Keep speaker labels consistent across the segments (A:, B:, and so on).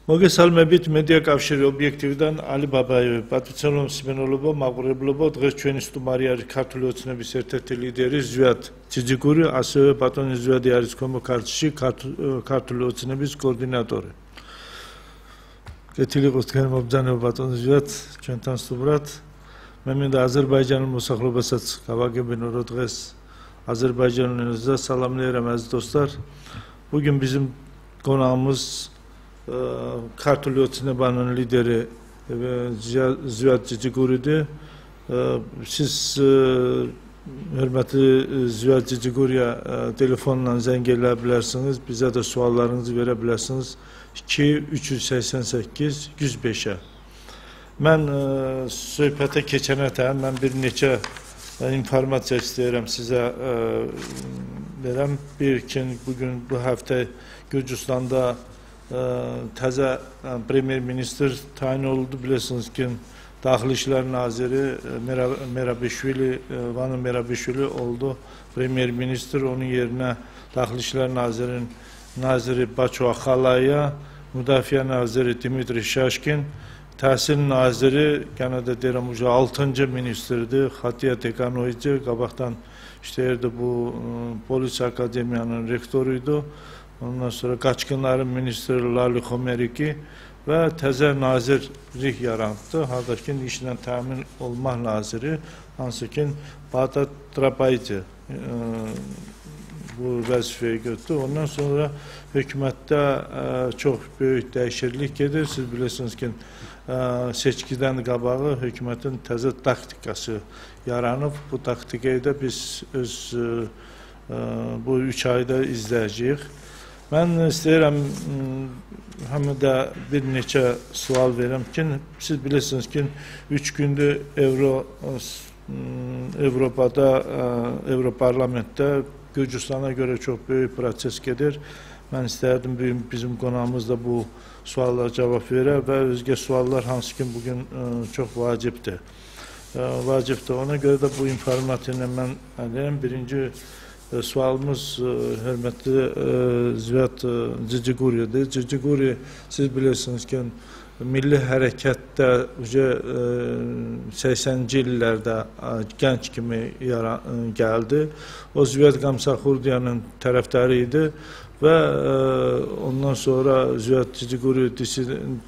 A: მოგესალმებით მედია კავშირი ობიექტივიდან ალი ბაბაევი, პატრიციონალ მსმენელობა, მაყურებლობა, დღეს ჩვენი სტუმარი არის ქართული ოცნების ერთ-ერთი ლიდერი ზვიად ძიძიგური, ასევე ბატონი ზვიადი არის ქვემო ქართლში ქართული ოცნების კოორდინატორი. კეთილი იყოს თქვენი მობრძანება ბატონი ზვიად, ჩვენთან სტუმრად. მე მინდა აზერბაიჯანულ მოსახლეობასაც გავაგებინო, რომ დღეს Azerbaycan'ınızda salamlayıram aziz dostlar. Bugün bizim konağımız Kartuli Otsineban'ın lideri Ziyad Ciciguri'di. Siz hürmetli Ziyad Ciciguri'ye telefonla zenginleyebilirsiniz. Bize de suallarınızı verebilirsiniz. 2-388-105'e. Ben söhbətə keçənətən mən bir neçə informasiya istəyirəm sizə verəm. Bugün bu həftə Gürcüstanda təzə Premier Minister tayin oldu. Bilirsiniz ki, Daxili İşlər Naziri Vanı Merabishvili oldu. Premier Minister onun yerinə Daxili İşlər Naziri Baço Axalaya, Müdafiə Naziri Dimitri Şaşkin, Təhsil Naziri, gene de deyirəm, 6-cı ministerdir, Xatiyə Tekanovici, qabaqdan işləyirdi, bu Polis Akademiyanın rektoruydu. Ondan sonra Qaçqınların Ministri Lali Xomeriki və təzə nazirlik yarandı. Hardakı işlə təmin olmaq naziri, hansı ki Bağdat Trabaycı bu vəzifəyə götürdü. Ondan sonra hökumətdə çox böyük dəyişiklik gedir. Siz bilirsiniz ki, seçkidən qabağı hökumətin təzə taktikası yaranıb. Bu taktikayı da biz bu 3 ayda izləyəcəyik. Mən istəyirəm həm də bir neçə sual verirəm ki, siz bilirsiniz ki, 3 gündür Avroparlamentdə Gürcüstana göre çok büyük proses gedir. Ben isterdim bizim konağımız da bu suallara cevap verir ve özge suallar hansı ki bugün çok vacipti. Ona göre de bu informatiyonu ben alayım. Birinci sualımız hürmetli Ziyad Ciciguri'dir. Ciciguri, siz bilirsiniz ki Milli Hərəkətdə 80-ci illərdə gənc kimi gəldi. O Ziyad Gamsakurdyanın tərəfdarı idi və ondan sonra Ziyad Ciciguri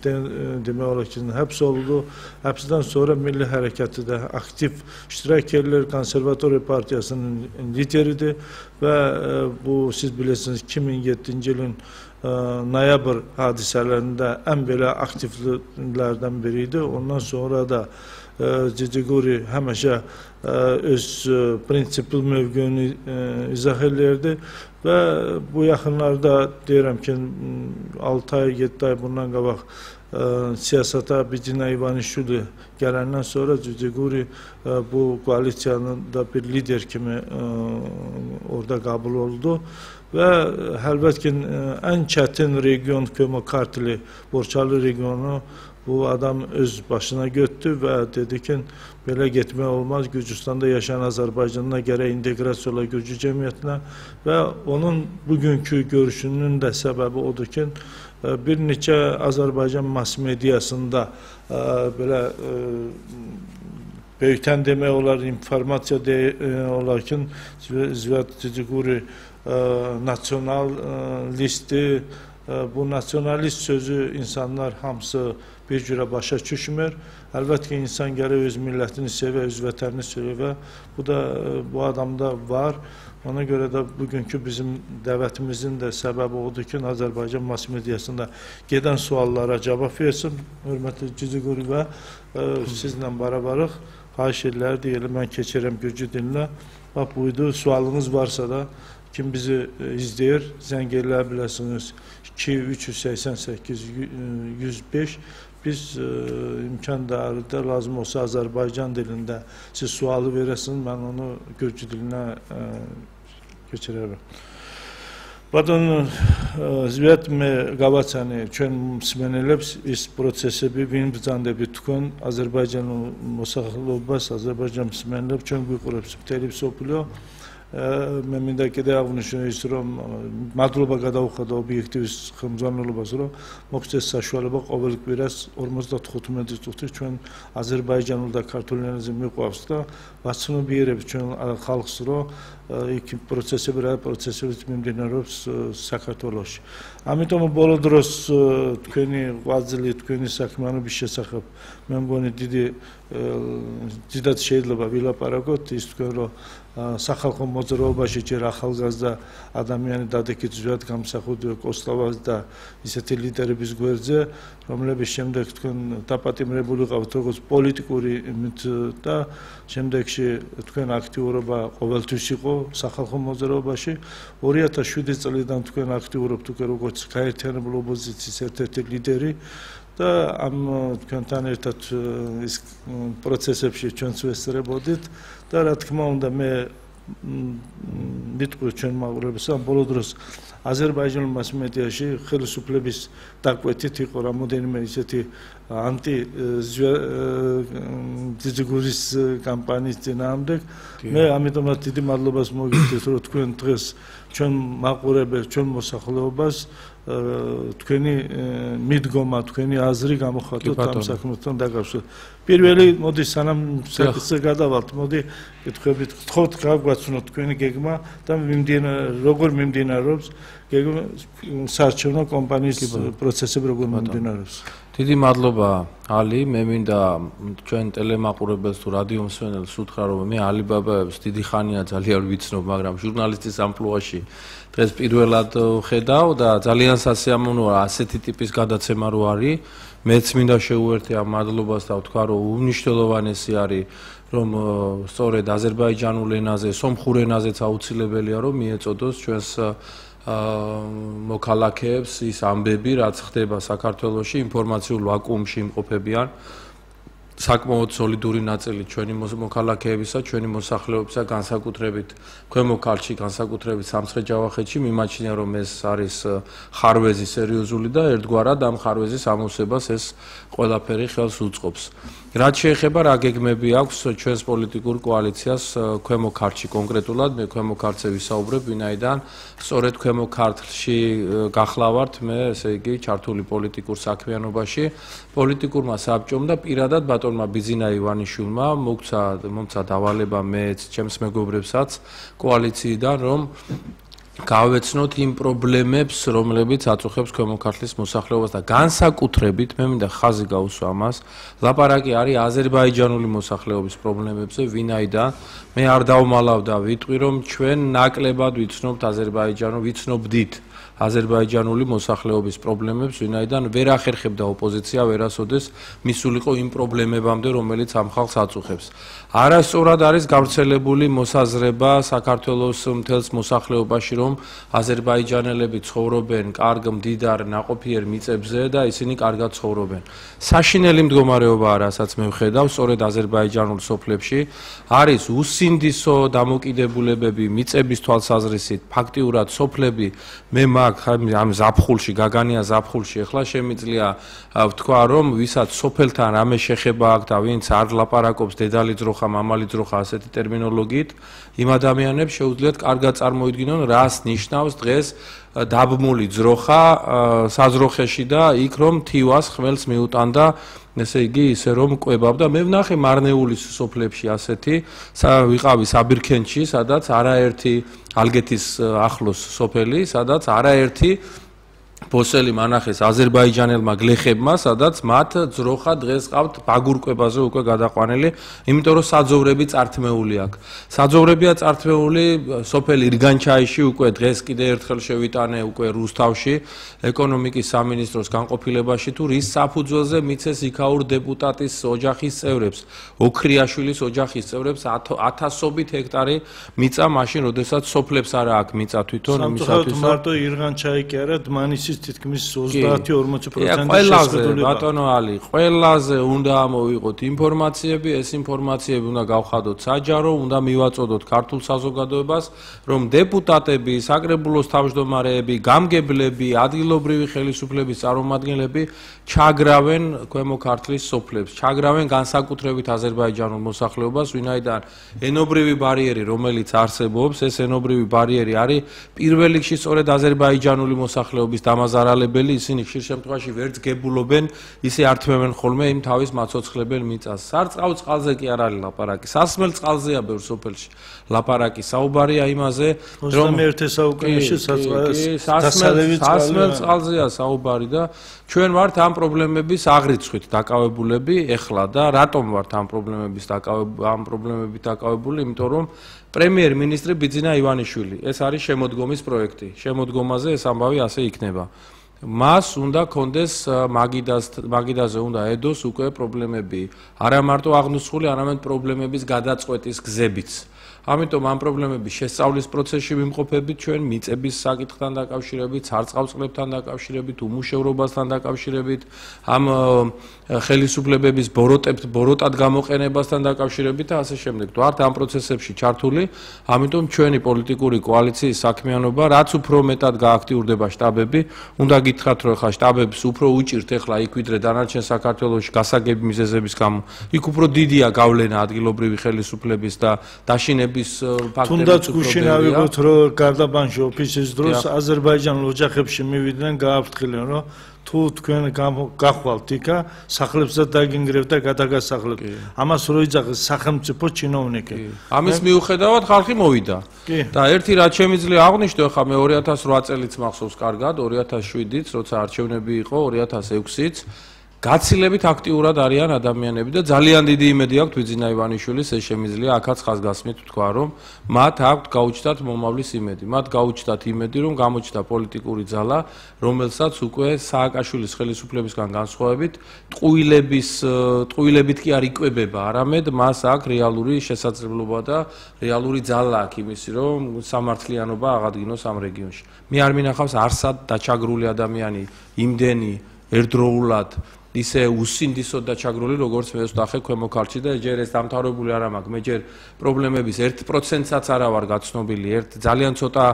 A: demək olar ki, həbs oldu. Həbsdən sonra Milli Hərəkəti də aktiv iştirak edir. Konservatoriya Partiyasının lideridir və bu siz bilirsiniz 2007-ci ilin noyabr hadisələrində ən belə aktivlərdən biriydi. Ondan sonra da Ciciguri həmişə öz prinsipli mövqeyini izah edirdi və bu yaxınlarda deyirəm ki, 6 ay, 7 ay bundan qabaq siyasata Bicina Ivanishvili gələndən sonra Ciciguri bu koalisiyanın da bir lider kimi orada qəbul oldu. Və əlbəttə ki, ən çətin region Kömə Kartli, Borçalı regionu bu adam öz başına götürdü və dedi ki, belə getmək olmaz, Gürcüstanda yaşayan Azərbaycanına gərək inteqrasiya ola Gürcü cəmiyyətinə və onun bugünkü görüşünün də səbəbi odur ki, bir neçə Azərbaycan mass mediasında belə böyükdən demək olar, informasiya olar ki, Ziyad Ciciguri nasyonalisti, bu nasyonalist sözü insanlar hamısı bir cürə başa düşmür. Əlbəttə ki, insan gərək öz millətini sevə, öz vətənini sevə. Bu adamda var. Ona görə də bugünkü bizim dəvətimizin də səbəbi odur ki, Azərbaycan mass mediasında gedən suallara cavab versin. Hörmətli Ciciguri və sizlə barabarıq. Xahiş edirlər, deyilir, mən keçirəm Gürcü dilinə. Bax, buydu, sualınız varsa da kim bizi izləyir, zəng eləyə bilirsiniz 2-388-105. Biz imkan dairində lazım olsa Azərbaycan dilində siz sualı verəsiniz, mən onu Gürcü dilinə keçirərəm. Badon Ziyad Gavacani ჩვენ მსმენელებს ის პროცესები, ვინ ბრძანდა თქვენ Azərbaycan მოსახლეობას, Azərbaycan მსმენელებს ჩვენ გვიყურებს მთელი მსოფლიო. მე მინდა კიდე აღვნიშნო ის, რომ მადლობა გადაუხადა ობიექტივის ხელმძღვანელობას, რომ მოგცეს საშუალება ყოველ კვირას 55 წუთი ჩვენ აზერბაიჯანულ და ქართულ ენაზე მიყვავს და ვაცნობიერებთ ჩვენ ხალხს, რომ იქ პროცესები რა პროცესებით მიმდინარეობს საქართველოში. ამიტომ ბოლო დროს თქვენი ღვაწლი, თქვენი საქმიანობის შესახებ მე მგონი დიდად შეიძლება ვილაპარაკოთ ის თქვენ რომ სახალხო მოძრაობაში ჯერ ახალგაზრდა ადამიანი დადექით ზვიად გამსახურდია კოსტავას და ისეთი ლიდერების გვერდზე, რომლების შემდეგ თქვენ დაპატიმრებული ყავთ როგორც პოლიტიკური და შემდეგში თქვენ აქტიურობა ყოველთვის იყო სახალხო მოძრაობაში. 2007 წლიდან თქვენ აქტიურობთ უკვე როგორც გაერთიანებული ოპოზიციის ერთ-ერთი ლიდერი და ამ თქვენთან ერთად ის პროცესებში ჩვენც ვესწრებოდით და რა თქმა უნდა მე მიტყვი ჩვენ მაყურებელს ამ ბოლო დროს აზერბაიჯანულ მასმედიაში ხელისუფლების დაკვეთით იყო რამოდენიმე ისეთი ანტი ძიძიგურის კამპანიის წინააღმდეგ მე ამიტომაც დიდი მადლობას მოგიხდით რომ თქვენ დღეს ჩვენ მაყურებელს ჩვენ მოსახლეობას თქვენი მიდგომა, თქვენი აზრი გამოხატოთ ამ საქმესთან დაკავშირებით. პირველი, მოდი სანამ საკითხზე გადავალთ, მოდი კითხვებით გთხოვთ გავგვაცნოთ თქვენი გეგმა და როგორ მიმდინარეობს გეგმა საარჩევნო კამპანიის პროცესები როგორ მიმდინარეობს.
B: დიდი მადლობა ალი, მე მინდა ჩვენ ტელემაყურებელს თუ რადიო მსმენელს უთხრა რომ მე ალიბაბაებს დიდი ხანია ძალიან ვიცნობ, მაგრამ ჟურნალისტის ამპლუაში დღეს პირველად ხედავ და ძალიან სასიამოვნოა ასეთი ტიპის გადაცემა რო არის. მეც მინდა შეუერთე ამ მადლობას და ვთქვა რომ უნიშნელოვანესი არის რომ სწორედ აზერბაიჯანულ ენაზე, სომხურ ენაზეც აუცილებელია რომ მიეწოდოს ჩვენს მოქალაქეებს ის ამბები, რაც ხდება საქართველოში, ინფორმაციულ ვაკუუმში იმყოფებიან საკმაოდ სოლიდური ნაწილი ჩვენი მოქალაქეებისა, ჩვენი მოსახლეობისა, განსაკუთრებით ქვემო ქართლში, განსაკუთრებით სამცხე-ჯავახეთში მიმაჩნია, რომ ეს არის ხარვეზი სერიოზული და ერთგვარად ამ ხარვეზის ამოვსებას ეს ყველაფერი ხელს უწყობს. რაც შეეხება რა გეგმები აქვს ჩვენს პოლიტიკურ კოალიციას ქვემო ქართლში კონკრეტულად, მე ქვემო ქართლზე ვისაუბრებ, ვინაიდან სწორედ ქვემო ქართლში გახლავართ მე, ესე იგი, ჩართული პოლიტიკურ საქმიანობაში, პოლიტიკურმა საბჭომ და პირადად ბატონმა ბიზინა ივანიშვილმა მომცა დავალება მეც, ჩემს მეგობრებსაც კოალიციიდან, რომ გავეცნოთ იმ პრობლემებს, რომლებიც აწუხებს ქვემო ქართლის მოსახლეობას და განსაკუთრებით მე მინდა ხაზი გაუსვა ამას, ლაპარაკი არის აზერბაიჯანული მოსახლეობის პრობლემებზე, ვინაიდან მე არ დავმალავ და ვიტყვი, რომ ჩვენ ნაკლებად ვიცნობთ ვიცნობდით აზერბაიჯანული მოსახლეობის პრობლემებს, ვინაიდან ვერ ახერხებდა ოპოზიცია ვერასოდეს მისულიყო იმ პრობლემებამდე, რომელიც ამ ხალხს აწუხებს. არასწორად არის გავრცელებული მოსაზრება საქართველოს მთელს მოსახლეობაში, რომ აზერბაიჯანელები ცხოვრობენ კარგ, მდიდარ, ნაყოფიერ მიწებზე და ისინი კარგად ცხოვრობენ. საშინელი მდგომარეობა რასაც მე ვხედავ, სწორედ აზერბაიჯანულ სოფლებში არის უსინდისო დამოკიდებულებები მიწების თვალსაზრისით, ფაქტიურად სოფლები მე ამ ზაფხულში, გაგანია ზაფხულში, ახლა შემიძლია ვთქვა, რომ ვისაც სოფელთან რამე შეხება აქვს და ვინც არ ლაპარაკობს დედალი ძროხა, მამალი ძროხა ასეთი ტერმინოლოგიით, იმ ადამიანებს შეუძლიათ კარგად წარმოიდგინონ, რას ნიშნავს დღეს დაბმული ძროხა საზროხეში და იქ რომ თივას ხმელს მიუტანდა ესე იგი ისე რომ კვებავდა მე ვნახე მარნეულის სოფლებში ასეთი ვიყავი საბირქენჩი სადაც არაერთი ალგეთის ახლოს სოფელი სადაც არაერთი ბოსელი მანახეს აზერბაიჯანელმა გლეხებმა სადაც მათ ძროხა დღეს ყავთ ბაგურკვებაზე უკვე გადაყვანილი იმიტომ რომ საძოვრები წართმეული აქვს საძოვრებია წართმეული სოფელი ირგანჩაიში უკვე დღეს კიდე ერთხელ შევიტანე უკვე რუსთავში ეკონომიკის სამინისტროს განყოფილებაში თუ რის საფუძველზე მიცეს იქაურ დეპუტატის ოჯახის წევრებს ოქრიაშვილის ოჯახის წევრებს ათასობით ჰექტარი მიწა მაშინ როდესაც სოფლებს არა აქვს მიწა თვითონ
A: იმისათვის მარტო ირგანჩაი კი არა დმანისის იცით თითქმის 30-40%
B: ყველაზე ბატონო ალი, ყველაზე უნდა ამოვიღოთ ინფორმაციები, ეს ინფორმაციები უნდა გავხადოთ საჯარო, უნდა მივაწოდოთ ქართულ საზოგადოებას, რომ დეპუტატები, საკრებულოს თავმჯდომარეები, გამგებლები, ადგილობრივი ხელისუფლების წარმომადგენლები ჩაგრავენ ქვემო ქართლის სოფლებს, ჩაგრავენ განსაკუთრებით აზერბაიჯანულ მოსახლეობას, ვინაიდან ენობრივი ბარიერი, რომელიც არსებობს, ეს ენობრივი ბარიერი არის პირველ რიგში სწორედ აზერბაიჯანული მოსახლეობის დამაზარალებელი, ისინი ხშირ შემთხვევაში ვერც გებულობენ, ისე ართმევენ ხოლმე იმ თავის მაცოცხლებელ მიწას. სარწყავ წყალზე კი არ არის ლაპარაკი, სასმელ წყალზეა ბევრ სოფელში ლაპარაკი, საუბარია იმაზე, რომ
A: 21 საუკუნეში
B: სასმელ წყალზეა საუბარი და ჩვენ ვართ ამ პრობლემების აღრიცხვით დაკავებულები ეხლა და რატომ ვართ ამ პრობლემებით დაკავებული? იმიტომ რომ პრემიერ-მინისტრი ბიძინა ივანიშვილი, ეს არის შემოდგომის პროექტი. შემოდგომაზე ეს ამბავი ასე იქნება. მას უნდა კონდეს მაგიდაზე უნდა ედოს უკვე პრობლემები, არა მარტო აღნუსხული, არამედ პრობლემების გადაწყვეტის გზებიც. ამიტომ ამ პრობლემების შესწავლის პროცესში ვიმყოფებით ჩვენ მიწების საკითხთან დაკავშირებით, სარწყავწყლებთან დაკავშირებით, უმუშევრობასთან დაკავშირებით, ამ ხელისუფლებების ბოროტად გამოყენებასთან დაკავშირებით და ასე შემდეგ. ვართ ამ პროცესებში ჩართული, ამიტომ ჩვენი პოლიტიკური კოალიციის საქმიანობა, რაც უფრო მეტად გააქტიურდება შტაბები, უნდა გითხრათ, რომ ხა შტაბებს უფრო უჭირთ ეხლა იქ ვიდრე დანარჩენ საქართველოში გასაგები მიზეზების გამო. იქ უფრო დიდია გავლენა ადგილობრივი ხელისუფლების და დაშინების
A: თუნდაც გუშინ ავიღოთ, რომ გარდაბანში ოფისის დროს აზერბაიჯანულ ოჯახებში მივიდნენ, გააფრთხიlen, რომ თუ თქვენ გახვალთ იქა, სახლებსაც დაგინგრევთ და გადაგასახლებთ. ამას რო იძახეს სახელმწიფო ჩინოვნიკი.
B: ამის მიუხედავად ხალხი მოვიდა. და ერთი რაც შემიძლია აღვნიშნო, ხა მე 2008 წელიც მახსოვს კარგად, 2007-იც, როცა არჩევნები იყო, 2006-იც გაცილებით აქტიურად არიან ადამიანები და ძალიან დიდი იმედი აქვთ ბიძინა ივანიშვილის, ეს შემიძლია აქაც ხაზგასმით თქვა, რომ მათ აქვთ გაუჩნდათ მომავლის იმედი. მათ გაუჩნდათ იმედი, რომ გამოჩნდა პოლიტიკური ძალა, რომელსაც უკვე სააკაშვილის ხელისუფლებისგან განსხვავებით ტყუილებით კი არ იკვებება, არამედ მას აქვს რეალური შესაძლებლობა და რეალური ძალა აქვს იმისი, რომ სამართლიანობა აღადგინოს ამ რეგიონში. მე არ მინახავს არსად დაჩაგრული ადამიანი იმდენი ერთდროულად ისე უსინდისოდ დაჩაგრული, როგორც მე ვსახე ქვემო ქართლში და ჯერ ეს დამთავრებული არ მაქვს. მე ჯერ პრობლემების 1%-საც არა ვარ გაცნობილი, ძალიან ცოტა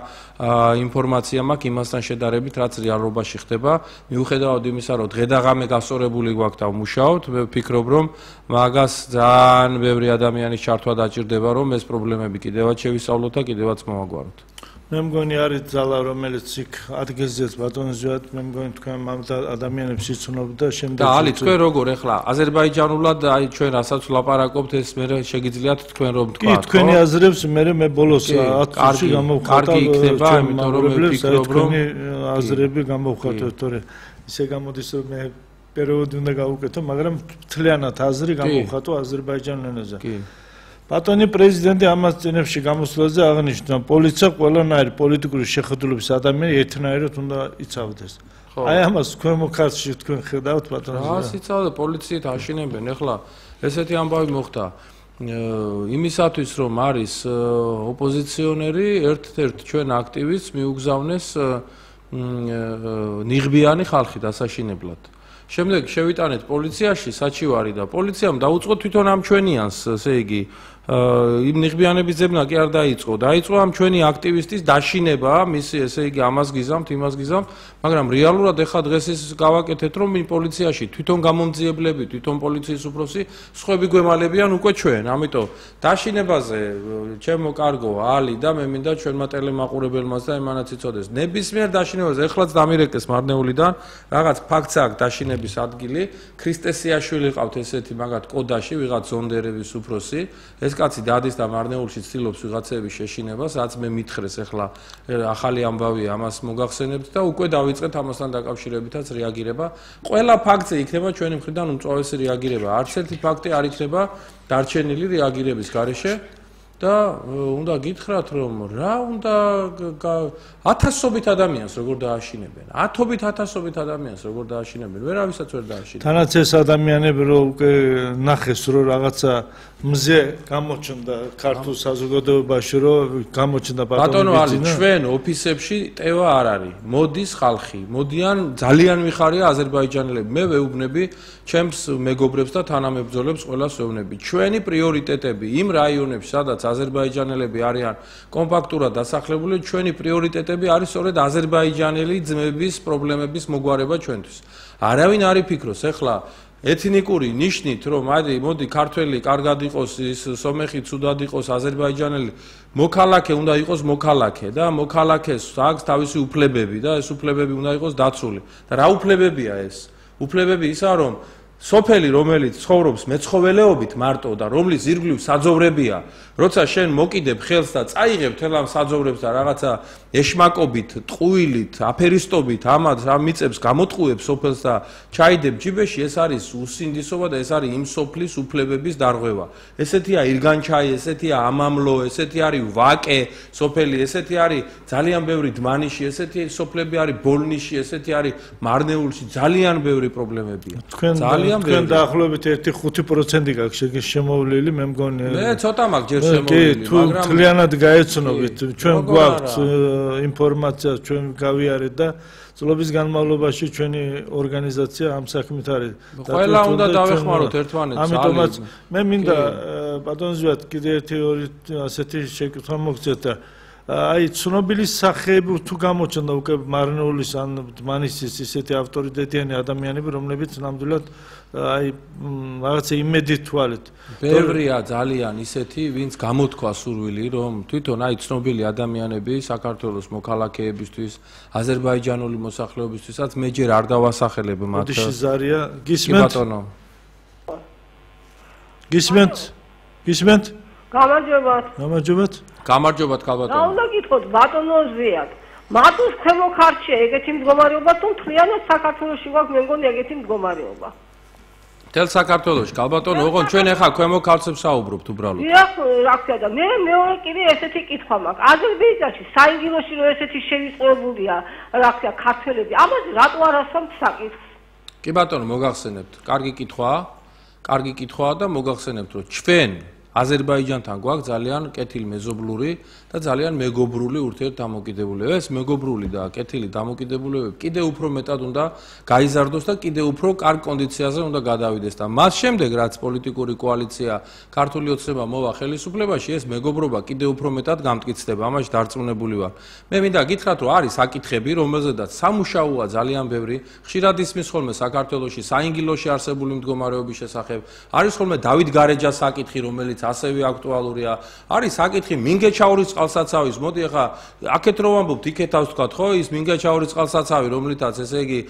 B: ინფორმაცია მაქვს იმასთან შედარებით, რაც რეალობაში ხდება. მიუხედავად იმისა, რომ დღე და ღამე გასწორებული გვაქვს და ვმუშაობთ, მე ვფიქრობ, რომ მაგას ძალიან ბევრი ადამიანის ჩართვა დაჭირდება, რომ ეს პრობლემები კიდევაც შევისწავლოთ და კიდევაც მოვაგვაროთ.
A: მე მგონი არის ძალა, რომელიც იქ ადგილზეც ბატონო ზვიად, მე მგონი თქვენ ამ ადამიანებს იცნობთ და შემდეგ
B: და ალი თქვენ როგორ ეხლა აზერბაიჯანულად აი ჩვენ რასაც ვლაპარაკობთ ეს მე შეგიძლიათ თქვენ რომ თქვა
A: კი თქვენი აზრებს მე ბოლოს 10 წუთში გამოვხატავ
B: იქნება იმიტომ რომ მე ვფიქრობ რომ
A: აზრები გამოვხატოთ თორე ისე გამოდის რომ მე პერიოდი უნდა გავუკეთო მაგრამ მთლიანად აზრი გამოვხატო აზერბაიჯანულ ენაზე კი ბატონი პრეზიდენტი ამას წინებში გამოსვლაზე აღნიშნა პოლიცია ყველანაირი პოლიტიკური შეხედულების ადამიანი ერთნაირად უნდა იცავდეს აი ამას ქვემო ქართლში თქვენ ხედავთ ბატონო
B: რას იცავდა პოლიციით აშინებენ ეხლა ესეთი ამბავი მოხდა იმისათვის რომ არის ოპოზიციონერი ერთ-ერთ ჩვენ აქტივისტს მიუგზავნეს ნიღბიანი ხალხი დასაშინებლად შემდეგ შევიტანეთ პოლიციაში საჩივარი და პოლიციამ დაუწყო თვითონ ამ ჩვენიანს ესე იგი იმ ნიღბიანების ძებნა კი არ დაიწყო. დაიწყო ამ ჩვენი აქტივისტის დაშინება, მისი ესე იგი ამას გიზამთ, იმას გიზამთ, მაგრამ რეალურად ეხლა დღეს ის გავაკეთეთ, რომ იმ პოლიციაში თვითონ გამომძიებლები, თვითონ პოლიციის უფროსი სხვები გვემალებიან უკვე ჩვენ. ამიტომ დაშინებაზე ჩემო კარგო ალი და მე მინდა ჩვენმა ტელემაყურებელმაც და იმანაც იცოდეს. ნებისმიერ დაშინებაზე ეხლაც დამირეკეს მარნეულიდან რაღაც ფაქტს აქვს დაშინების ადგილი. ქრისტესიაშვილი ყავთ ესეთი მაგათ კოდაში ვიღაც ზონდერების უფროსი. ეს კაცი დადის და მარნეულში ცდილობს ვიღაცების შეშინებას, რაც მე მითხრეს ახლა ახალი ამბავია, ამას მოგახსენებთ და უკვე დავიწყეთ ამასთან დაკავშირებითაც რეაგირება. ყველა ფაქტზე იქნება ჩვენი მხრიდან უმწვავესი რეაგირება. არც ერთი ფაქტი არ იქნება დარჩენილი რეაგირების გარეშე და უნდა გითხრათ რომ რა უნდა ათასობით ადამიანს როგორ დააშინებენ 10,000 ადამიანს როგორ დააშინებენ ვერავისაც ვერ დააშინებენ
A: თანაც ეს ადამიანები რო უკვე ნახეს რომ რაღაცა მზე გამოჩნდა ქართულ საზოგადოებაში რომ გამოჩნდა
B: ბატონო ალი ჩვენ ოფისებში ტევა არ არის მოდის ხალხი მოდიან ძალიან მიხარია აზერბაიჯანელები მე ვეუბნები ჩემს მეგობრებს და თანამებრძოლებს ყველას ვეუბნები ჩვენი პრიორიტეტები იმ რაიონებში სადაც აზერბაიჯანელები არიან კომპაქტურად დასახლებული ჩვენი პრიორიტეტები არის სწორედ აზერბაიჯანელი ძმების პრობლემების მოგვარება ჩვენთვის არავინ არ იფიქროს ეხლა ეთნიკური ნიშნით რომ მოდი ქართველი კარგად იყოს ის სომეხი ცუდად იყოს აზერბაიჯანელი მოქალაქე უნდა იყოს მოქალაქე და მოქალაქეს აქვს თავისი უფლებები და ეს უფლებები უნდა იყოს დაცული და რა უფლებებია ეს უფლებები ისა რომ სოფელი რომელიც ცხოვრობს მეცხოველეობით მარტო და რომლის ირგვლივ საძოვრებია როცა შენ მოკიდებ ხელს და წაიღებ თელ ამ საძოვრებს და რაღაცა ეშმაკობით, ტყუილით, აფერისტობით ამათ რა მიწებს გამოტყუებს სოფელს და ჩაიდებ ჯიბეში ეს არის უსინდისობა და ეს არის იმ სოფლის უფლებების დარღვევა. ესეთია ირგანჩაი, ესეთია ამამლო, ესეთი არის ვაკე სოფელი, ესეთი არის ძალიან ბევრი დმანიში, ესეთი სოფლები არის ბოლნიში, ესეთი არის მარნეულში, ძალიან ბევრი პრობლემებია.
A: თქვენ დაახლოებით 1-5% გაქვს შემოვლილი, მე მგონი.
B: მე ცოტა მაქვს ჯერ შემოვლილი,
A: მაგრამ თლიანად გაეცნობით, ჩვენ გვაქვს ინფორმაცია, ჩვენ გავიარეთ და წლების განმავლობაში ჩვენი ორგანიზაცია ამ საქმით არის.
B: ყველა უნდა დავეხმაროთ ერთმანეთს.
A: ამიტომაც მე მინდა ბატონ ზვიად კიდე ერთი-ორი ასეთი შეკითხვა მოგცეთ და აი ცნობილი სახეები თუ გამოჩნდა უკვე მარნეულის ან დმანისის ისეთი ავტორიტეტიანი ადამიანები რომლებიც ნამდვილად აი რაღაცა იმედით თვალეთ
B: ბევრია ძალიან ისეთი ვინც გამოთქვა სურვილი რომ თვითონ აი ცნობილი ადამიანები საქართველოს მოქალაქეებისთვის აზერბაიჯანული მოსახლეობისთვისაც მე ჯერ არ დავასახელებ მათ
A: ზარია გისმენთ გისმენთ გამარჯობათ
B: გამარჯობათ ქალბატონო.
C: რა უნდა გითხოთ ბატონო ზვიად? მათთვის ქვემო ქართლია ეგეთი მდგომარეობა თუ მთლიანად საქართველოში გვაქვს მე მგონი ეგეთი მდგომარეობა.
B: მთელ საქართველოში ქალბატონო, ოღონდ ჩვენ ახლა ქვემო ქართლებს საუბრობთ უბრალოდ.
C: დიახ, რა ქვია და მე მეორე კიდე ესეთი კითხვა მაქვს. აზერბაიჯანში საინგილოში რო ესეთი შევიწყებულია, რა ქვია, ქართველები, ამაზე რატო არ ასვამთ საკითხს?
B: კი ბატონო, მოგახსენებთ. კარგი კითხვაა და მოგახსენებთ, რომ ჩვენ აზერბაიჯანთან გვაქვს ძალიან კეთილი მეზობლური და ძალიან მეგობრული ურთიერთდამოკიდებულება. ეს მეგობრული და კეთილი დამოკიდებულებები კიდე უფრო მეტად უნდა გაიზარდოს და კიდე უფრო კარგ კონდიციაზე უნდა გადავიდეს და მას შემდეგ რაც პოლიტიკური კოალიცია ქართული ოცნება მოვა ხელისუფლებაში ეს მეგობრობა კიდე უფრო მეტად გამტკიცდება. ამაში დარწმუნებული ვარ. მე მინდა გითხრათ რომ არის საკითხები რომელზედაც სამუშაოა ძალიან ბევრი. ხშირად ისმის ხოლმე საქართველოში საინგილოში არსებული მდგომარეობის შესახებ. არის ხოლმე დავით გარეჯას საკითხი რომელიც ასევე აქტუალურია. არის საკითხი მინგეჩაურის წყალსაცავის. მოდი ახლა აქეთ რო ვამბობთ, იქეთავს თქვა, ხო, ის მინგეჩაურის წყალსაცავი, რომლითაც ესე იგი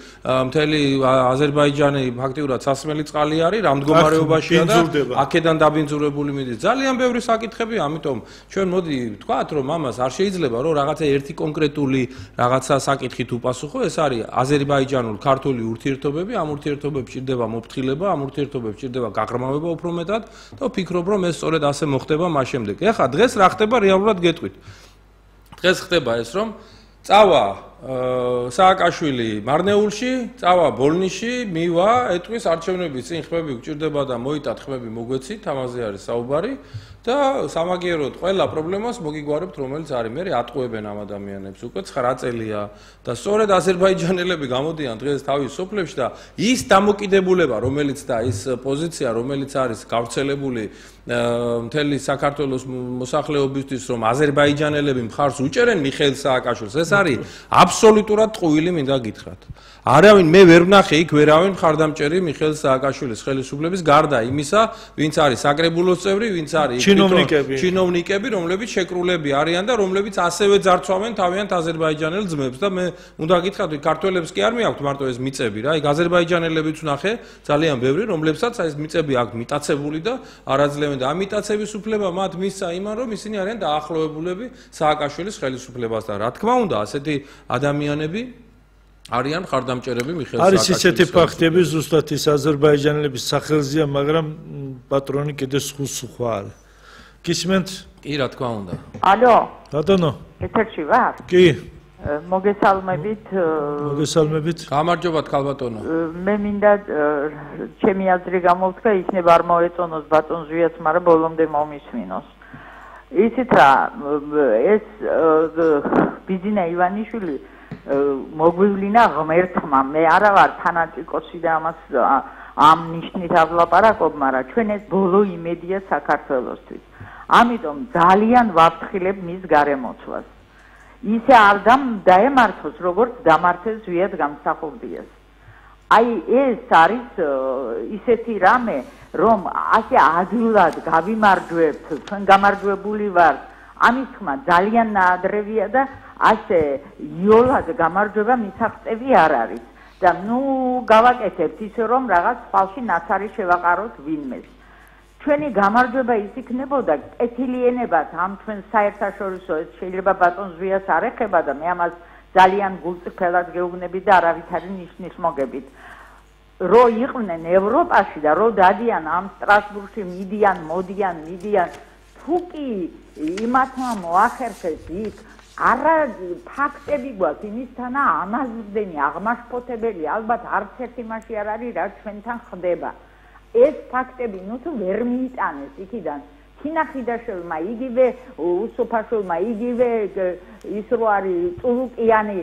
B: მთელი აზერბაიჯანი ფაქტიურად სასმელი წყალი არის, რა მდგომარეობაშია და აქედან დაბინძურებული მიდის. ძალიან ბევრი საკითხები, ამიტომ ჩვენ მოდი ვთქვათ, რომ ამას არ შეიძლება, რომ რაღაცა ერთი კონკრეტული რაღაცა საკითხით უპასუხო, ეს არის აზერბაიჯანულ-ქართული ურთიერთობები, ამ ურთიერთობებში ჭირდება მოფრთხილება, ამ ურთიერთობებში ჭირდება გაღრმავება უფრო მეტად და ვფიქრობ, რომ ეს სწორედ ასე მოხდება მას შემდეგ. ეხლა დღეს რა ხდება რეალურად გეტყვით. დღეს ხდება ეს რომ წავა სააკაშვილი მარნეულში, წავა ბოლნიში, მივა, ეტყვის არჩევნების წინ ხმები გჭირდება და მოიტათ ხმები მოგვეცით, ამაზე არის საუბარი და სამაგიეროდ ყველა პრობლემას მოგიგვარებთ რომელიც არის. მე ატყუებენ ამ ადამიანებს უკვე 9 წელია და სწორედ აზერბაიჯანელები გამოდიან დღეს თავის სოფლებში და ის დამოკიდებულება რომელიც და ის პოზიცია რომელიც არის გავრცელებული მთელი საქართველოს მოსახლეობისთვის რომ აზერბაიჯანელები მხარს უჭერენ მიხეილ სააკაშვილს ეს არის აბსოლუტურად ტყუილი მინდა გითხრათ. არავინ მე ვერ ვნახე იქ ვერავინ მხარდამჭერი მიხეილ სააკაშვილის ხელისუფლების გარდა იმისა ვინც არის საკრებულოს წევრი ვინც არის ჩინოვნიკები რომლებიც შეკრულები არიან და რომლებიც ასევე ძარცვავენ თავიანთ აზერბაიჯანელ ძმებს და მე უნდა გითხრათ რომ ქართველებს კი არ მიაქვთ მარტო ეს მიწები რა იქ აზერბაიჯანელებიც ვნახე ძალიან ბევრი რომლებსაც ეს მიწები აქვს მიტაცებული და არაძლევენ და ამიტაცების უფლება მათ მისცა იმან რომ ისინი არიან დაახლოებულები სააკაშვილის ხელისუფლებასთან რა თქმა უნდა ასეთი ადამიანები არიან ხარდამჭერები მიხეილ სააკაშვილის.
A: არის ისეთი ფაქტები ზუსტად ის აზერბაიჯანელების სახელზეა, მაგრამ პატრონი კიდე სხვა არის. გისმენთ?
B: კი, რა თქმა უნდა.
D: ალო,
A: ბატონო.
D: ეთერში ვარ?
A: კი.
D: მოგესალმებით.
A: მოგესალმებით.
B: გამარჯობათ, ქალბატონო.
D: მე მინდა ჩემი აზრი გამოვთქვა, იქნება არ მოეწონოს ბატონ ზვიათს, მაგრამ ბოლომდე მომისმინოს. იცით რა, ეს ბიძინა ივანიშვილი მოგვივლინა ღმერთმა. მე არა ვარ ფანატიკოსი და ამას ამ ნიშნით ავლაპარაკობ, მაგრამ ჩვენ ეს ბოლო იმედია საქართველოსთვის. ამიტომ ძალიან ვაფრთხილებ მის გარემოცვას. ისე არ დაემართოს, როგორც დამართეს ზვიად გამსახურდიას. აი ეს არის ისეთი რამე, რომ ასე ადვილად გავიმარჯვებთ, თქვენ გამარჯვებული ვართ. ამის თქმა ძალიან ნაადრევია და ასე იოლად გამარჯვება მისაღწევი არ არის. და ნუ გავაკეთებთ ისე რომ რაღაც ხალხი ნაცარი შევაყაროთ ვინმეს. ჩვენი გამარჯვება ის იქნებოდა კეთილიანებად ამ ჩვენ საერთაშორისო ეს შეიძლება ბატონ ზვიას არ ეხება და მე ამას ძალიან გულწრფელად გეუბნებით და არავითარი ნიშნის მოგებით. რო იყვნენ ევროპაში და რო დადიან ამ სტრასბურგში მიდიან თუ კი იმათმა მოახერხეს იქ არა ფაქტები გვაქვს იმისთანა ამაზრდენი აღმაშფოთებელი ალბათ არც ერთი მასში არ არის რაც ჩვენთან ხდება. ეს ფაქტები ნუ თუ ვერ მიიტანეს იქიდან ქინახიდაშვილმა იგივე უსუფაშვილმა იგივე ის რო არის წულუკიანი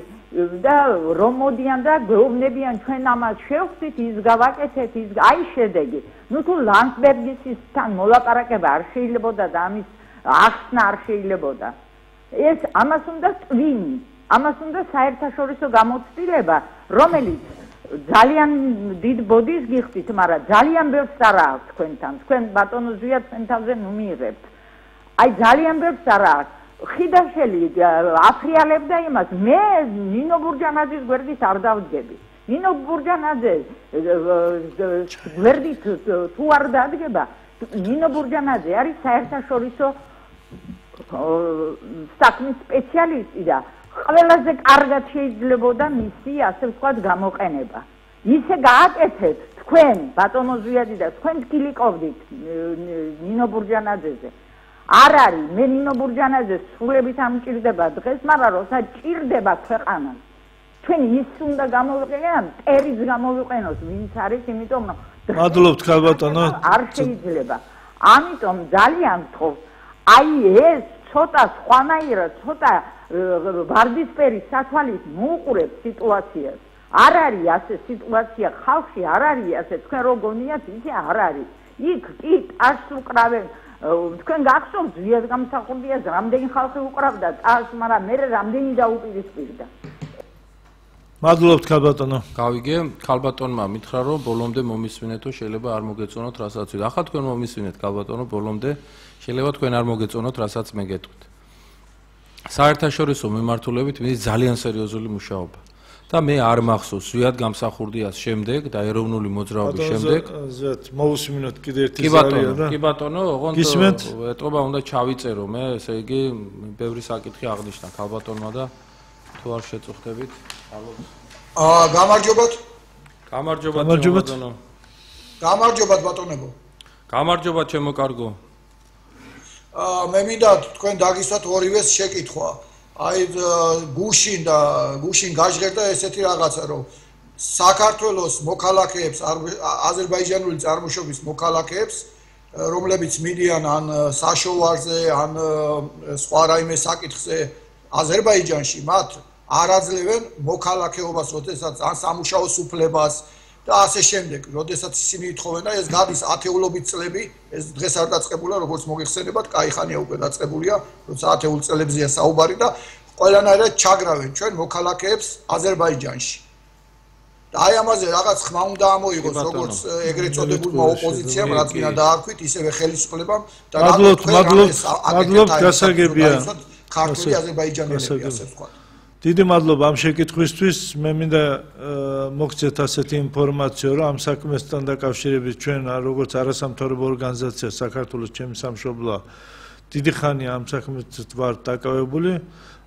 D: და რომ მოდიან და გვეუბნებიან ჩვენ ამას შევხვდით ის გავაკეთეთ ის აი შედეგი ნუ თუ ლანდსბერგისთან მოლაპარაკება არ შეიძლებოდა და ამის ახსნა არ შეიძლებოდა ეს ამას უნდა ტვინი ამას უნდა საერთაშორისო გამოცდილება რომელიც ძალიან დიდ ბოდის გიხდით, მაგრამ ძალიან ბევრს არა აქვს თქვენთან. თქვენ ბატონო ზვია თქვენ თავზე ნუ მიიღებთ. აი ძალიან ბევრს არა აქვს. ხიდაშელი აფრიალებდა იმას. მე ნინო ბურჯანაძის გვერდით არ დავდგები. ნინო ბურჯანაძე გვერდით თუ არ დადგება, ნინო ბურჯანაძე არის საერთაშორისო საქმის სპეციალისტი და ყველაზე კარგად შეიძლებოდა მისი ასე ვთქვათ გამოყენება. ისე გააკეთეთ თქვენ ბატონო ზვიადი და თქვენ გილიკოვდით ნინო ბურჯანაძეზე. არ არის მე ნინო ბურჯანაძეს სულებით ამჭირდება დღეს, მაგრამ როცა ჭირდება ქვეყანა. ჩვენ ის უნდა გამოვიყენოთ, ტერიც გამოვიყენოთ, ვინც არის, იმიტომ რომ
A: მადლობთ ქალბატონო.
D: არ შეიძლება. ამიტომ ძალიან გთხოვთ, აი ეს ცოტა სხვანაირად, ცოტა ვარდისფერი სათვალით მოუყურებთ სიტუაციას. არ არის ასე სიტუაცია ხალხში, არ არის ასე თქვენ რო გონიათ, ისე არ არის. იქ კი ტაშს უკრავენ. თქვენ გახსოვთ ზვიად გამსახურდიას რამდენი ხალხი უკრავდა ტაშს, მაგრამ მე რამდენი დაუპირისპირდა.
A: მადლობთ ქალბატონო.
B: გავიგე, ქალბატონმა მითხრა რომ ბოლომდე მომისმინეთო, შეიძლება არ მოგეწონოთ რასაც ვიტყვით. ახლა თქვენ მომისმინეთ ქალბატონო ბოლომდე, შეიძლება თქვენ არ მოგეწონოთ რასაც მე გეტყვით. საერთაშორისო მიმართულებით მიდის ძალიან სერიოზული მუშაობა და მე არ მახსოვს ზვიად გამსახურდიას შემდეგ და ეროვნული მოძრაობის შემდეგ
A: ზვიად მოусმინოთ კიდე ერთი ზარია და
B: კი ბატონო ოღონდ ეტყობა უნდა ჩავიწერო მე ესე იგი ბევრი საკითხი აღნიშნა ქალბატონმა და თუ არ შეწუხდებით
E: გამარჯობათ
B: ბატონო
E: გამარჯობათ ბატონებო
B: გამარჯობათ ჩემო კარგო
E: მე მინდა თქვენ დაგისვათ ორივეს შეკითხვა. აი გუშინ გაჟღერდა ესეთი რაღაცა რომ საქართველოს მოქალაქეებს აზერბაიჯანული წარმოშობის მოქალაქეებს რომლებიც მიდიან ან საშოვარზე ან სხვა რაიმე საკითხზე აზერბაიჯანში მათ არ აძლევენ მოქალაქეობას როდესაც ან სამუშაოს უფლებას და ასე შემდეგ, როდესაც ისინი ითხოვენ და ეს გადის ათეულობით წლები, ეს დღეს არ დაწყებულა, როგორც მოგიხსენებათ, კაიხანია უკვე დაწყებულია, როცა ათეულ წლებზეა საუბარი და ყველანაირად ჩაგრავენ ჩვენ მოქალაქეებს აზერბაიჯანში. და აი ამაზე რაღაც ხმა უნდა ამოიღოს, როგორც ეგრეთ წოდებულმა ოპოზიციამ, რაც გინდა დაარქვით, ისევე ხელისუფლებამ და
A: მადლობთ, გასაგებია.
E: ქართული აზერბაიჯანელები ასე ვთქვათ.
A: დიდი მადლობა ამ შეკითხვისთვის. მე მინდა მოგცეთ ასეთი ინფორმაცია, რომ ამ საქმესთან დაკავშირებით ჩვენ როგორც არასამთავრობო ორგანიზაცია საქართველოს ჩემი სამშობლოა დიდი ხანია ამ საქმესთან ვართ დაკავებული.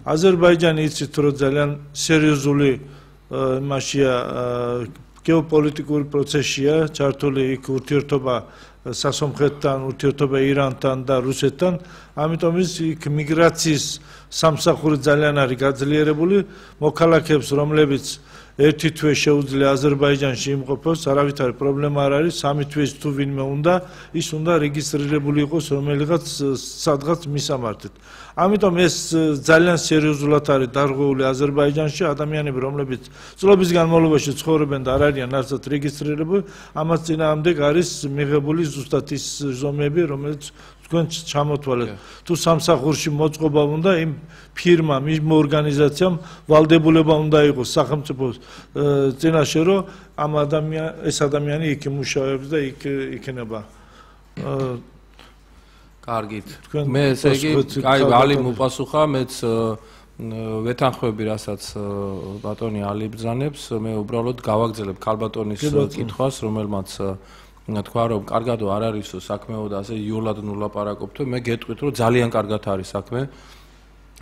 A: აზერბაიჯანი იცით რომ ძალიან სერიოზული მასშია გეოპოლიტიკური პროცესია ჩართული იქ ურთიერთობა სასომხეთთან, ურთიერთობა ირანთან და რუსეთთან, ამიტომ ის მიგრაციის სამსახური ძალიან არის გაძლიერებული, მოქალაქეებს, რომლებიც ერთი თვე შეუძლია აზერბაიჯანში იმყოფოს, არავით არის პრობლემა არ არის, 3 თვის თუ ვინმე უნდა, ის უნდა რეგისტრირებული იყოს რომელიღაც სადღაც მისამართით. ამიტომ ეს ძალიან სერიოზულად არის დარღვეული აზერბაიჯანში, ადამიანები, რომლებიც წლების განმავლობაში ცხოვრობენ და არ არიან არცად რეგისტრირებული, ამას წინააღმდეგ არის მიღებული ზუსტად ის ზომები, რომელიც თქვენ ჩამოთვალეთ. თუ სამსახურში მოწყობა უნდა იმ ფირმამ, იმ ორგანიზაციამ ვალდებულება უნდა იყოს სახელმწიფოს წინაშე, რომ ეს ადამიანი იქ იმუშავებს და იქ იქნება.
B: კარგით. მე ესე იგი, აი, ალი მოპასუხა, მეც ვეთანხმები, რასაც ბატონი ალი ბრძანებს, მე უბრალოდ გავაგრძელებ ქალბატონის კითხვას, რომელმაც თქვა რომ კარგადო არ არისო საქმეო და ასე იოლად ნუ ლაპარაკობთ, მე გეტყვით რომ ძალიან კარგად არის საქმე.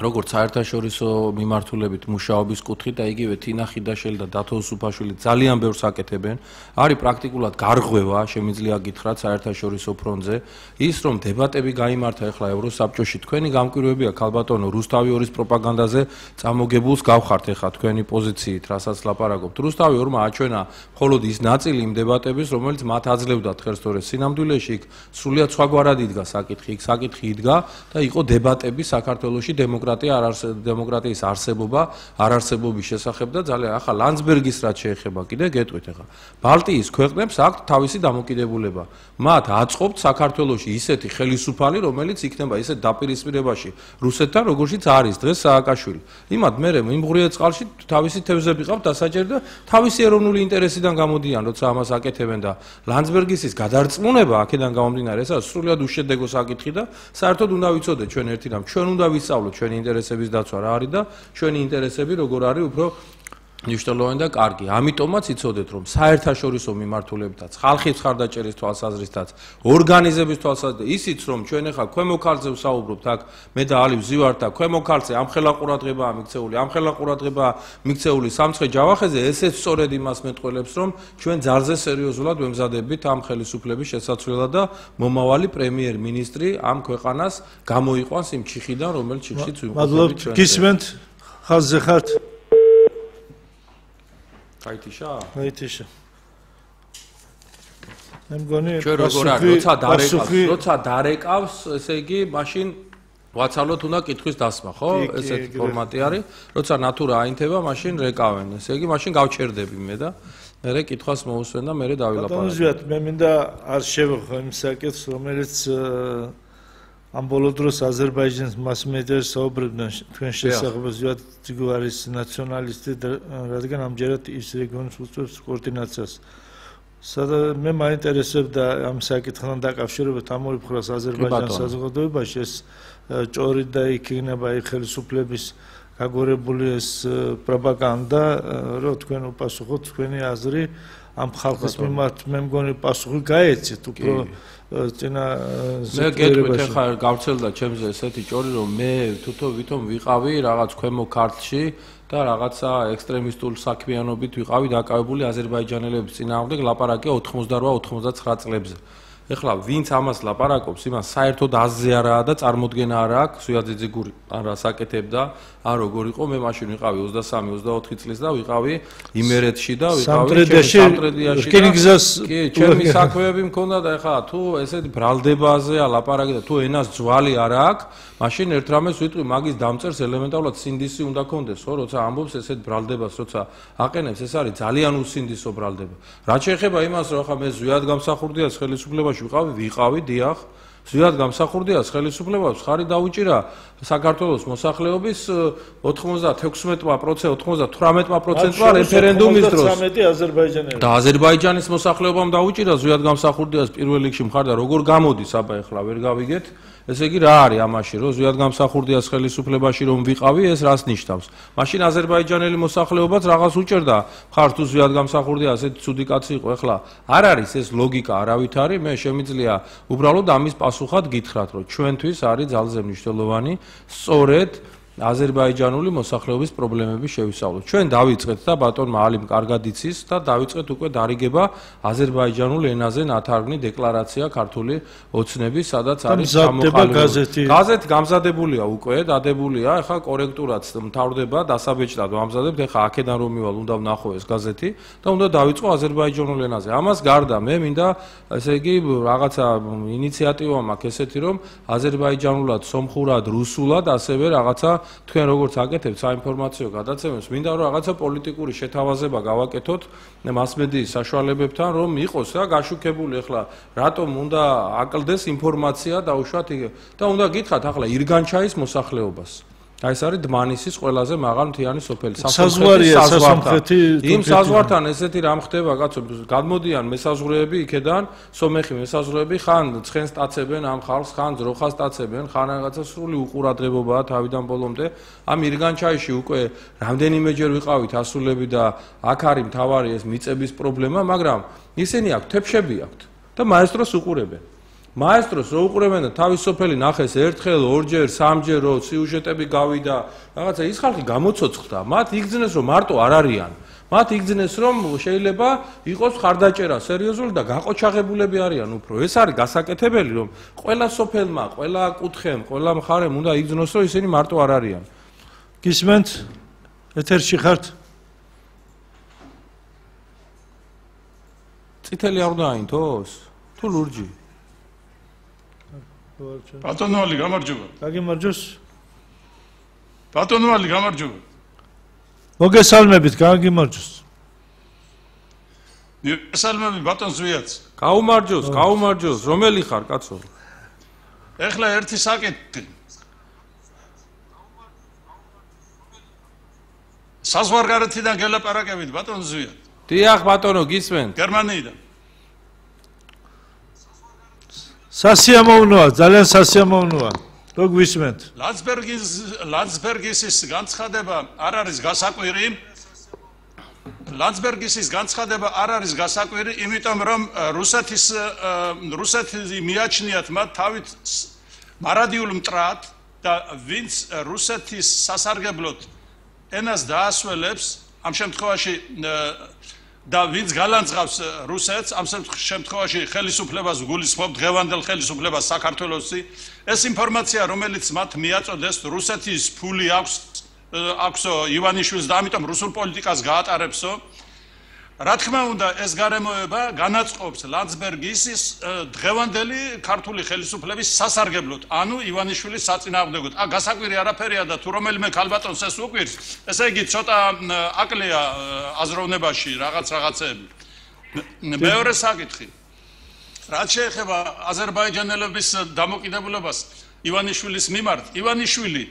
B: როგორც საერთაშორისო მიმართულებით მუშაობის კუთხით და იგივე თინა ხიდაშელი და დათო უსუფაშვილი ძალიან ბევრს აკეთებენ. არის პრაქტიკულად გარღვევა, შემიძლია გითხრათ საერთაშორისო ფრონტზე. ის რომ დებატები გაიმართა ახლა ევროსაბჭოში, თქვენი გამკვირვებია ქალბატონო რუსთავი 2-ის პროპაგანდაზე წამოგებულს გავხართ ახლა თქვენი პოზიციით, რასაც ლაპარაკობთ. რუსთავი 2-მა აჩვენა მხოლოდ ის ნაწილი იმ დებატების, რომელიც მათ აძლევდათ ხელს, თორე სინამდვილეში იქ სრულიად სხვაგვარად იდგა საკითხი, იქ საკითხი იდგა და იყო დებატები საქართველოში დემოკრატიის არსებობა, არარსებობის შესახებ და ძალიან ახლა ლანდსბერგის რაც შეეხება კიდე გეტყვით ახლა. ბალტიის ქვეყნებს აქვთ თავისი დამოკიდებულება. მათ აწყობთ საქართველოში ისეთი ხელისუფალი, რომელიც იქნება ისეთ დაპირისპირებაში რუსეთთან, როგორშიც არის დღეს სააკაშვილი. იმათ მე მიმღვრიე წყალში თავისი თევზები ყავთ დასაჭერი და თავისი ეროვნული ინტერესიდან გამოდიან, როცა ამას აკეთებენ და ლანდსბერგის ის გადარწმუნება აქედან გამომდინარე, ეს არის სრულიად უშედეგო საკითხი და საერთოდ უნდა ვიცოდეთ ჩვენ ერთი რამ, ჩვენ უნდა ვისწავლოთ ჩვენი ინტერესების დაცვა რა არის და ჩვენი ინტერესები როგორ არის უფრო მნიშვნელოვანი და კარგი. ამიტომაც იცოდეთ რომ საერთაშორისო მიმართულებითაც, ხალხის მხარდაჭერის თვალსაზრისითაც, ორგანიზების თვალსაზრისით ისიც რომ ჩვენ ახლა ქვემო ქალზე ვსაუბრობთ აქ მე და ალი ვზივართ და ქვემო ქალზე ამხელა ყურადღებაა მიქცეული, ამხელა ყურადღებაა მიქცეული სამცხე ჯავახეზე, ესეც სწორედ იმას მეტყველებს რომ ჩვენ ძალზე სერიოზულად ვემზადებით ამ ხელისუფლების შესაცვლელად და მომავალი პრემიერ-მინისტრი ამ ქვეყანას გამოიყვანს იმ ჩიხიდან, რომელიც ჩიხშიც ვიმყოფებით.
A: მადლობთ, გისმენთ, ხაზზე ხართ?
B: აიტიშა?
A: აიტიშა. მე მგონი
B: ჩვენ როგორ არის, როცა დარეკავს, ესე იგი, მაშინ ვაცალოთ უნდა კითხვის დასმა, ხო? ესეთი ფორმატი არის. როცა ნატურა აინთება, მაშინ რეკავენ. ესე იგი, მაშინ გავჩერდები მე და მე კითხვას მოусვენ და მე დავილაპარაკო.
A: ბატონო, მე მინდა არ შევეხო იმ საკითხს, რომელიც ამ ბოლო დროს აზერბაიჯანის მასმედიაში საუბრობდნენ თქვენ შესახებ, ზოგადად არის ნაციონალისტი, რადგან ამჯერად ის რეგიონის უწევს კოორდინაციას. მე მაინტერესებდა ამ საკითხთან დაკავშირებით ამ ორი მხარეს აზერბაიჯანის საზოგადოებაში ეს ჭორი და იქ იქნება ხელისუფლების გაგორებული ეს პროპაგანდა, რომ თქვენ უპასუხოთ თქვენი აზრი ამ ხალხის მიმართ, მე მგონი პასუხი გაეცით უფრო წინა
B: მე გეტყვით ახლა გავრცელდა ჩემზე ესეთი ჭორი რომ მე თვითონ ვიყავი რაღაც ქვემო ქართლში და რაღაცა ექსტრემისტულ საქმიანობით ვიყავი დაკავებული აზერბაიჯანელების წინააღმდეგ ლაპარაკია 88-99 წლებზე. ეხლა ვინც ამას ლაპარაკობს, იმას საერთოდ აზზე არაა და წარმოდგენა არ აქვს, სუიაძიძიგური ან რას აკეთებდა, ან როგორ იყო, მე მაშინ ვიყავი 23-24 წლის და ვიყავი იმერეთში და ვიყავი სამტრედიაში. კი, ჩემი საქმეები მქონდა და ეხლა თუ ესეთი ბრალდებაზეა ლაპარაკი და თუ ენას ძვალი არ აქვს, მაშინ ერთ რამეს ვიტყვი, მაგის დამწერს ელემენტარულად სინდისი უნდა კონდეს, ხო, როცა ამბობს ესეთ ბრალდებას, როცა აყენებს, ეს არის ძალიან უსინდისო ბრალდება. რაც შეეხება იმას, რომ ახლა მე ზვიად გამსახურდიას ხელისუფლებაში ვიყავი, დიახ, ზვიად გამსახურდიას ხელისუფლებას ხარი დაუჭირა საქართველოს მოსახლეობის 96%-მა რეფერენდუმის დროს და აზერბაიჯანის მოსახლეობამ დაუჭირა ზვიად გამსახურდიას პირველ რიგში მხარ და როგორ გამოდის აბა ეხლა ვერ გავიგეთ. ესე იგი რა არის ამაში, რომ ზვიად გამსახურდიას ხელისუფლებაში რომ ვიყავი, ეს რას ნიშნავს? მაშინ აზერბაიჯანელი მოსახლეობაც რაღაც უჭერდა, ხარ თუ ზვიად გამსახურდია ასეთი ცუდი კაცი იყო. ეხლა არ არის ეს ლოგიკა არავით არის, მე შემიძლია უბრალოდ ამის პასუხად გითხრათ, რომ ჩვენთვის არის ძალზე მნიშვნელოვანი სწორედ აზერბაიჯანული მოსახლეობის პრობლემების შევისწავლოთ. ჩვენ დავიწყეთ და ბატონმა ალიმ კარგად იცის და დავიწყეთ უკვე დარიგება აზერბაიჯანულ ენაზე ნათარგმნი დეკლარაცია ქართული ოცნების, სადაც არის
A: გამოყალიბებული.
B: გაზეთი გამზადებულია უკვე, დადებულია, ახლა კორექტურად მთავრდება, დასაბეჭდად ვამზადებთ, ახლა აქედან რომ მივალ, უნდა ვნახო ეს გაზეთი და უნდა დავიწყო აზერბაიჯანულ ენაზე. ამას გარდა მე მინდა, ესე იგი, რაღაცა ინიციატივა მაქვს ესეთი, რომ აზერბაიჯანულად, სომხურად, რუსულად, ასევე რაღაცა თქვენ როგორც აკეთებთ საინფორმაციო გადაცემებს, მინდა რომ რაღაცა პოლიტიკური შეთავაზება გავაკეთოთ მასმედიის საშუალებებთან, რომ იყოს რა გაშუქებული ახლა რატომ უნდა აკლდეს ინფორმაცია დაუშვათ და უნდა გითხრათ ახლა ირგანჩაის მოსახლეობას. აი ეს არის დმანისის ყველაზე მაღალმთიანი სოფელი.
A: საზღვარია
B: იმ საზღვართან ესეთი რამ ხდება კაცო, გადმოდიან მესაზღვრეები იქედან, სომეხი მესაზღვრეები ხან ცხენს ტაცებენ ამ ხალხს, ხან ძროხას ტაცებენ, ხან რაღაცა სრული უყურადღებობაა თავიდან ბოლომდე. ამ ირგანჩაიში უკვე რამდენიმეჯერ ვიყავით ასულები და აქ არის მთავარი ეს მიწების პრობლემა, მაგრამ ისინი აქვთ თეფშები აქვთ და მაესტროს უყურებენ. მაესტროს რო უყურებენ და თავის სოფელი ნახეს ერთხელ, ორჯერ, სამჯერ რო სიუჟეტები გავიდა, რაღაცა ის ხალხი გამოცოცხლდა, მათ იგრძნეს რომ მარტო არ არიან. მათ იგრძნეს რომ შეიძლება იყოს ხარდაჭერა სერიოზული და გაყოჩაღებულები არიან უფრო. ეს არის გასაკეთებელი რომ ყველა სოფელმა, ყველა კუთხემ, ყველა მხარემ უნდა იგრძნოს რომ ისინი მარტო არ არიან.
A: გისმენთ? ეთერში ხართ?
B: წითელი არ უნდა აინთოს? თუ ლურჯი?
F: ბატონოვალი გამარჯობა.
A: გაგიმარჯოს.
F: ბატონოვალი გამარჯობა.
A: მოგესალმებით, გაგიმარჯოს.
F: მოგესალმები ბატონ ზვიაც.
B: გაუმარჯოს, გაუმარჯოს, რომელი ხარ, კაცო?
F: ეხლა ერთი საკითხი. საზღვარგარეთიდან გელაპარაკებით ბატონ ზვიაც.
B: დიახ, ბატონო, გისმენთ.
F: გერმანიიდან.
A: სასიამოვნოა, ძალიან სასიამოვნოა. რო გვისმენთ.
F: ლანცბერგის განცხადება არ არის გასაკვირი. ლანცბერგის განცხადება არ არის გასაკვირი, იმიტომ რომ რუსეთი მიაჩნიათ მათ თავით მარადიულ მტრად და ვინც რუსეთის სასარგებლოდ ენას დაასველებს, ამ შემთხვევაში და ვინც გალანძღავს რუსეთს, ამ შემთხვევაში ხელისუფლებას გულისხმობ დღევანდელ ხელისუფლებას საქართველოსი, ეს ინფორმაცია, რომელიც მათ მიაწოდეს, რუსეთის ფული აქვსო ივანიშვილს და ამიტომ რუსულ პოლიტიკას გაატარებსო. რა თქმა უნდა, ეს გარემოება განაწყობს ლანცბერგის დღევანდელი ქართული ხელისუფლების სასარგებლოდ, ანუ ივანიშვილის საწინააღმდეგოდ. გასაკვირი არაფერია და თუ რომელიმე ქალბატონს ეს უყვირს, ესე იგი ცოტა აკლია აზროვნებაში რაღაცეები. მეორე საკითხი. რაც შეეხება აზერბაიჯანელების დამოკიდებულებას ივანიშვილის მიმართ, ივანიშვილი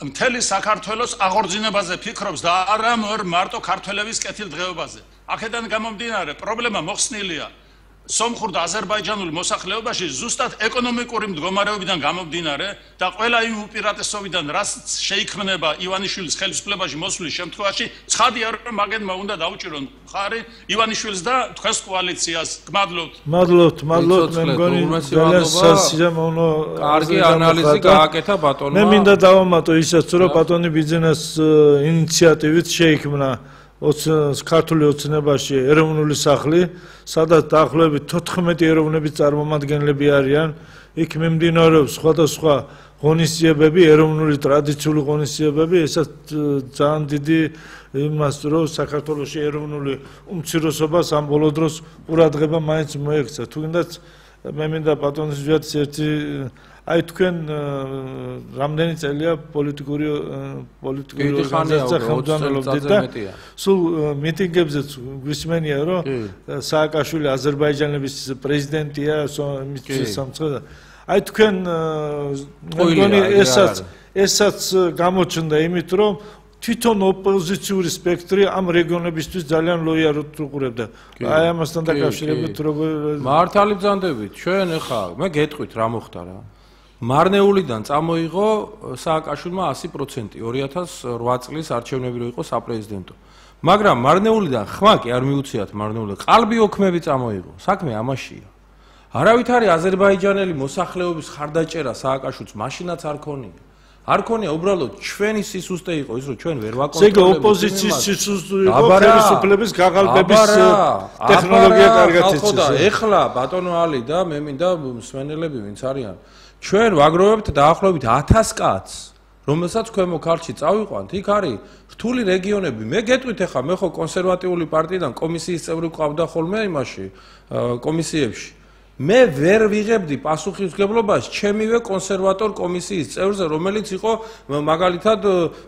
F: მთელი საქართველოს აღორძინებაზე ფიქრობს და არა მარტო ქართველების კეთილდღეობაზე. აქედან გამომდინარე, პრობლემა მოხსნილია სომხურ და აზერბაიჯანულ მოსახლეობაში ზუსტად ეკონომიკური მდგომარეობიდან გამომდინარე და ყველა იმ უპირატესობიდან, რაც შეიქმნება ივანიშვილის ხელისუფლებაში მოსვლის შემთხვევაში, ცხადია რომ მაგენმა უნდა დაუჭირონ მხარი ივანიშვილს და თქვენს კოალიციას. გმადლობთ.
A: მადლობთ, მე მგონი ძალიან სასიამოვნო
B: კარგი ანალიზი გააკეთა ბატონმა.
A: მე მინდა დავამატო ისიც, რომ ბატონი ბიზნეს ინიციატივით შეიქმნა ქართული ოცნებაში ეროვნული სახლი, სადაც დაახლოებით 14 ეროვნების წარმომადგენლები არიან. იქ მიმდინარეობს სხვადასხვა ღონისძიებები, ეროვნული ტრადიციული ღონისძიებები, ესაც ძალიან დიდი იმას, რომ საქართველოში ეროვნული უმცირესობას ამ ბოლო დროს ყურადღება მაინც მოექცა. თუნდაც მე მინდა ბატონის ზვიათის ერთი აი თქვენ რამდენი წელია პოლიტიკური ორგანიზაცია ხელმძღვანელობდით და სულ მიტინგებზეც გვისმენია რომ სააკაშვილი აზერბაიჯანების პრეზიდენტია სამცხე აი თქვენ მეგონი ესაც გამოჩნდა იმით რომ თვითონ ოპოზიციური სპექტრი ამ რეგიონებისთვის ძალიან ლოიალურად უყურებდა. აი ამასთან დაკავშირებით როგორ
B: მართალი ბრძანდებით ჩვენ ახლა მე გეტყვით რა მოხდა რა. მარნეულიდან წამოიღო სააკაშვილმა 100% 2008 წლის არჩევნები რო იყო საპრეზიდენტო. მაგრამ მარნეულიდან ხმა კი არ მიუციათ მარნეული. ყალბი ოქმები წამოიღო. საქმე ამაშია. არავითარი აზერბაიჯანელი მოსახლეობის ხარდაჭერა სააკაშვილს მაშინაც არ ქონია. არ ქონია უბრალოდ ჩვენი სისუსტე იყო ის რომ ჩვენ ვერ ვაკონტროლებთ.
A: ზეგი ოპოზიციის სისუსტე იყო ხელისუფლების გაღალბების ტექნოლოგია კარგად იცის.
B: ეხლა ბატონო ალი და მე მინდა მსმენელები ვინც არიან ჩვენ ვაგროვებთ დაახლოებით 1000 კაცს რომელსაც ქვემო ქართლში წავიყვანთ იქ არის რთული რეგიონები მე გეტყვით ახლა მე ხო კონსერვატიული პარტიიდან კომისიის წევრი ყავდა ხოლმე იმაში კომისიებში მე ვერ ვიღებდი პასუხისმგებლობას ჩემივე კონსერვატორ კომისიის წევრზე რომელიც იყო მაგალითად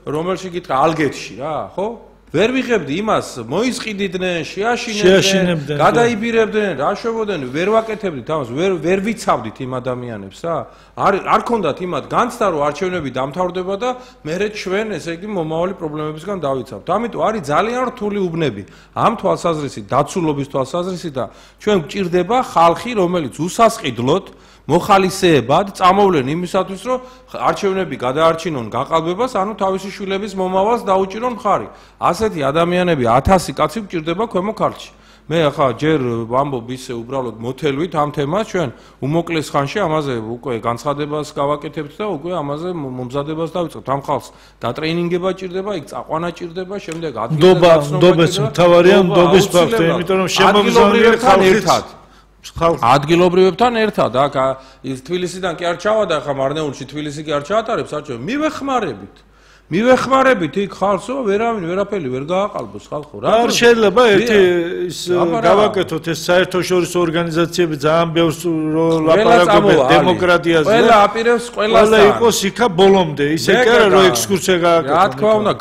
B: რომელში გითხრა ალგეთში რა ხო ვერ ვიღებდი იმას მოისყიდიდნენ შეაშინებდნენ გადაიბირებდნენ რა შვებოდნენ ვერ ვაკეთებდით ამას ვერ ვიცავდით იმ ადამიანებს რა არ ქონდათ იმათ განცდა რომ არჩევნები დამთავრდება და მერე ჩვენ ესე იგი მომავალი პრობლემებისგან დავიცავთ ამიტომ არის ძალიან რთული უბნები ამ თვალსაზრისით დაცულობის თვალსაზრისით და ჩვენ გვჭირდება ხალხი რომელიც უსასყიდლოდ მოხალისეებად წამოვლენ იმისათვის რომ არჩევნები გადაარჩინონ გაყალბებას ანუ თავისი შვილების მომავალს დაუჭირონ მხარი ასეთი ადამიანები 1000 კაცი გვჭირდება ქვემო ქართლში მე ახლა ჯერ ვამბობ ისე უბრალოდ მოთელვით ამ თემას ჩვენ უმოკლეს ხანში ამაზე უკვე განცხადებას გავაკეთებთ და უკვე ამაზე მომზადებას დავიწყებთ ამ ხალხს დატრეინინგება ჭირდება იქ წაყვანა ჭირდება შემდეგ
A: ადგილობრივ მთავარია ნდობის ფაქტი იმიტომ რომ შემოგზავნილი ხალხით ადგილობრივებთან ერთად აქ თბილისიდან კი არ ჩავადა ხა მარნეულში თბილისი კი არ ჩაატარებს არჩევნებს მივეხმარებით იქ ხალხო ვერავინ ვერაფერი ვერ გააყალბოს ხალხო რა არ შეიძლება ერთი ის გავაკეთოთ ეს საერთაშორისო ორგანიზაციები ძალიან ბევრს ლაპარაკობენ დემოკრატიაზე
B: ყველა აპირებს ყველასთან
A: ყველა იყოს იქა ბოლომდე ისე კი არა რომ ექსკურსია გააკეთოთ
B: რა თქმა უნდა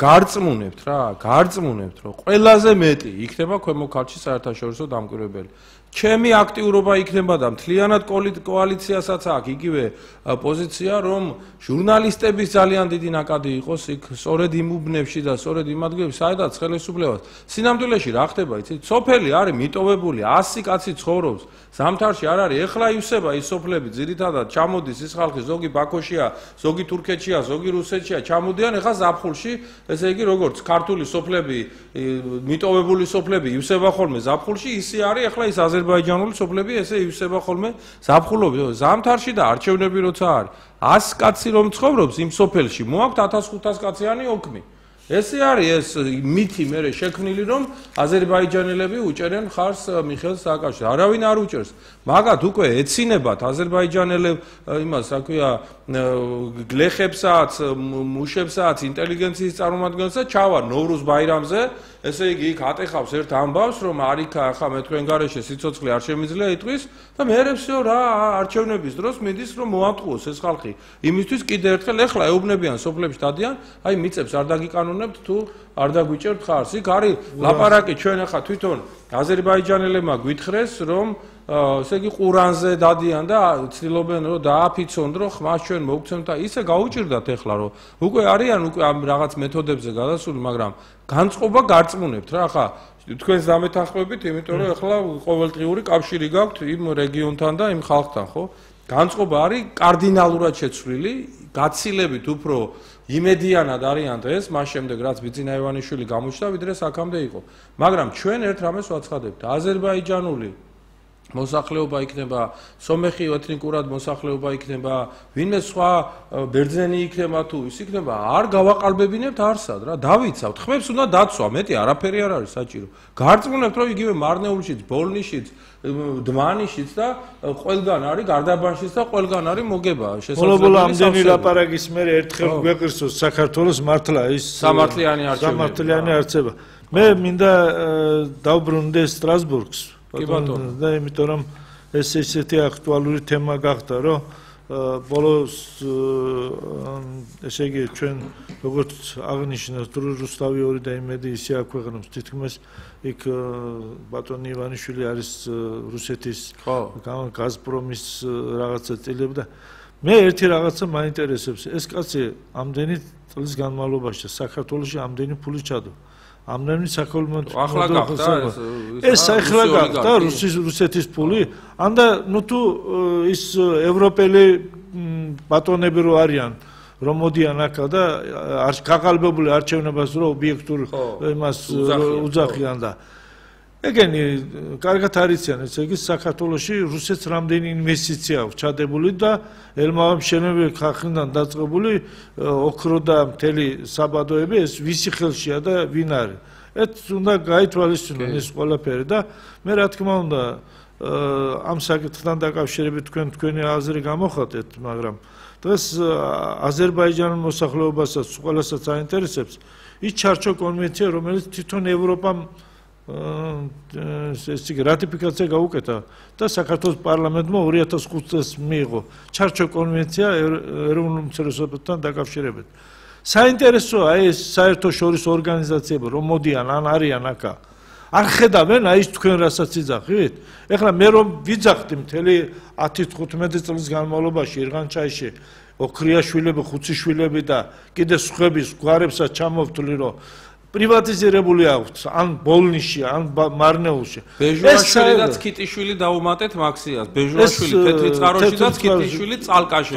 B: გარწმუნებთ რომ ყველაზე მეტი იქნება ქვემო ქართლში საერთაშორისო დამკვირვებელი ჩემი აქტიურობა იქნება და მთლიანად კოალიციასაც აქვს იგივე პოზიცია რომ ჟურნალისტების ძალიან დიდი ნაკადი იყოს იქ სწორედ იმ უბნებში და სწორედ იმ ადგილებში საერთოდ ხელისუფლებას სინამდვილეში რა ხდება იცით სოფელი არის მიტოვებული 100 კაცი ცხოვრობს ზამთარში არ არის ეხლა ივსება ის სოფლები ძირითადად ჩამოდის ის ხალხი ზოგი ბაქოშია ზოგი თურქეთშია ზოგი რუსეთშია ჩამოდიან ეხლა ზაფხულში ესე იგი როგორც ქართული სოფლები მიტოვებული სოფლები ივსება ხოლმე ზაფხულში ისე არის ეხლა ის აზერბაიჯანული სოფლები ესე ივსება ხოლმე ზაფხულობით ზამთარში და არჩევნები როცა არის 100 კაცი რომ ცხოვრობს იმ სოფელში მოაქვთ 1500 კაციანი ოქმი ესე არის ეს მითი მე შექმნილი რომ აზერბაიჯანელები უჭერენ ხარს მიხეილ სააკაშვილს არავინ არ უჭერს მაგათ უკვე ეცინებათ აზერბაიჯანელებ იმას რა ქვია გლეხებსაც მუშებსაც ინტელიგენციის წარმომადგენელსაც ჩავა ნოვრუზ ბაირამზე ესე იგი იქ ატეხავს ერთ ამბავს რომ არიქა ახლა მე თქვენ გარეშე სიცოცხლე არ შემიძლია იტყვის და მე всё რა არჩევნების დროს მიდის რომ მოამტყუოს ეს ხალხი იმისთვის კიდე ერთხელ ეხლა ეუბნებიან სოფლებში დადიან აი მიწებს არ დაგიკანონებთ თუ არ დაგვიჭერთ ხარს იქ არის ლაპარაკი ჩვენ ახლა თვითონ აზერბაიჯანელებმა გვითხრეს რომ ესე იგი ყურანზე დადიან და ცდილობენ რომ დააფიცონ რომ ხმას ჩვენ მოგცემთ და ისე გაუჭirdათ ეხლა რომ უკვე არიან უკვე ამ რაღაც მეთოდებზე გადასული მაგრამ განწყობა გარწმუნებთ რა ხა თქვენს დამეთანხმებით იმიტომ რომ ეხლა ყოველდღიური კავშირი გაქვთ იმ რეგიონთან და იმ ხალხთან ხო განწყობა არის კარდინალურად შეცვლილი გაცილებით უფრო იმედიანად არიან დღეს მას შემდეგ რაც ბიძინა ივანიშვილი გამოჩნდა ვიდრე აქამდე იყო მაგრამ ჩვენ ერთ რამეს ვაცხადებთ აზერბაიჯანული მოსახლეობა იქნება სომეხი ეთნიკურად მოსახლეობა იქნება ვინმე სხვა ბერძენი იქნება თუ ის იქნება არ გავაყალბებინებთ არსად რა დავიცავთ ხმებს უნდა დაცვა მეტი არაფერი არ არის საჭირო გარწმუნებთ რომ იგივე მარნეულშიც ბოლნიშიც დმანიშიც და ყველგან არის გარდაბანშიც და ყველგან არის მოგება
A: შესაძლებელი ამდენი ლაპარაკის მერე ერთხელ გვეყრსოს საქართველოს მართლა ის
B: სამართლიანი
A: არჩევა მე მინდა დავბრუნდე სტრასბურგს კი ბატონო და იმიტომ რომ ეს ესეთი აქტუალური თემა გახდა რომ ბოლოს ესე იგი ჩვენ როგორც აღნიშნეთ რუსთავი 2 და იმედი ისე აქვეყნებს თითქმის იქ ბატონი ივანიშვილი არის რუსეთის გაზპრომის რაღაცა წილები და მე ერთი რაღაცა მაინტერესებს ეს კაცი ამდენი წლის განმავლობაში საქართველოში ამდენი ფული ჩადო ამდენი საქველმოქმედო
B: ახლა გახდა
A: ეს ახლა გახდა რუსეთის ფული ანდა ნუ თუ ის ევროპელი ბატონები რო არიან რომ მოდიან აქა და გაყალბებული არჩევნებას რო ობიექტურ იმას უძახიან და ეგენი კარგად არიციან, ესე იგი საქართველოში რუსეთს რამდენი ინვესტიცია აქვს ჩადებული და ელმაღამშენებელი ხალხიდან დაწყებული ოქრო და მთელი საბადოები ეს ვისი ხელშია და ვინ არის. ეს უნდა გაითვალისწინონ ეს ყველაფერი და მე რა თქმა უნდა ამ საკითხთან დაკავშირებით თქვენი აზრი გამოხატეთ, მაგრამ დღეს აზერბაიჯანის მოსახლეობასაც ყველასაც აინტერესებს ის ჩარჩო კონვენცია, რომელიც თვითონ ევროპამ რატიფიკაცია გაუკეთა და საქართველოს პარლამენტმა 2005 წელს მიიღო ჩარჩო კონვენცია ეროვნულ უმცირესობებთან დაკავშირებით. საინტერესოა ეს საერთაშორისო ორგანიზაციები რომ მოდიან ან არიან აქა არ ხედავენ აი ეს თქვენ რასაც იძახით. ეხლა მე რომ ვიძახდი მთელი 10-15 წლის განმავლობაში ირღანჩაიში ოქრიაშვილები, ხუციშვილები და კიდე სხვების გვარებსაც ჩამოვთვლი რომ პრივატიზირებული აქვს ან ბოლნიში ან მარნეულში.
B: ბეჟურაშვილიც ქიტიშვილი დაუმატეთ მაქსიას. ბეჟურაშვილი თეთრიწყაროში და ქიტიშვილი წალკაში.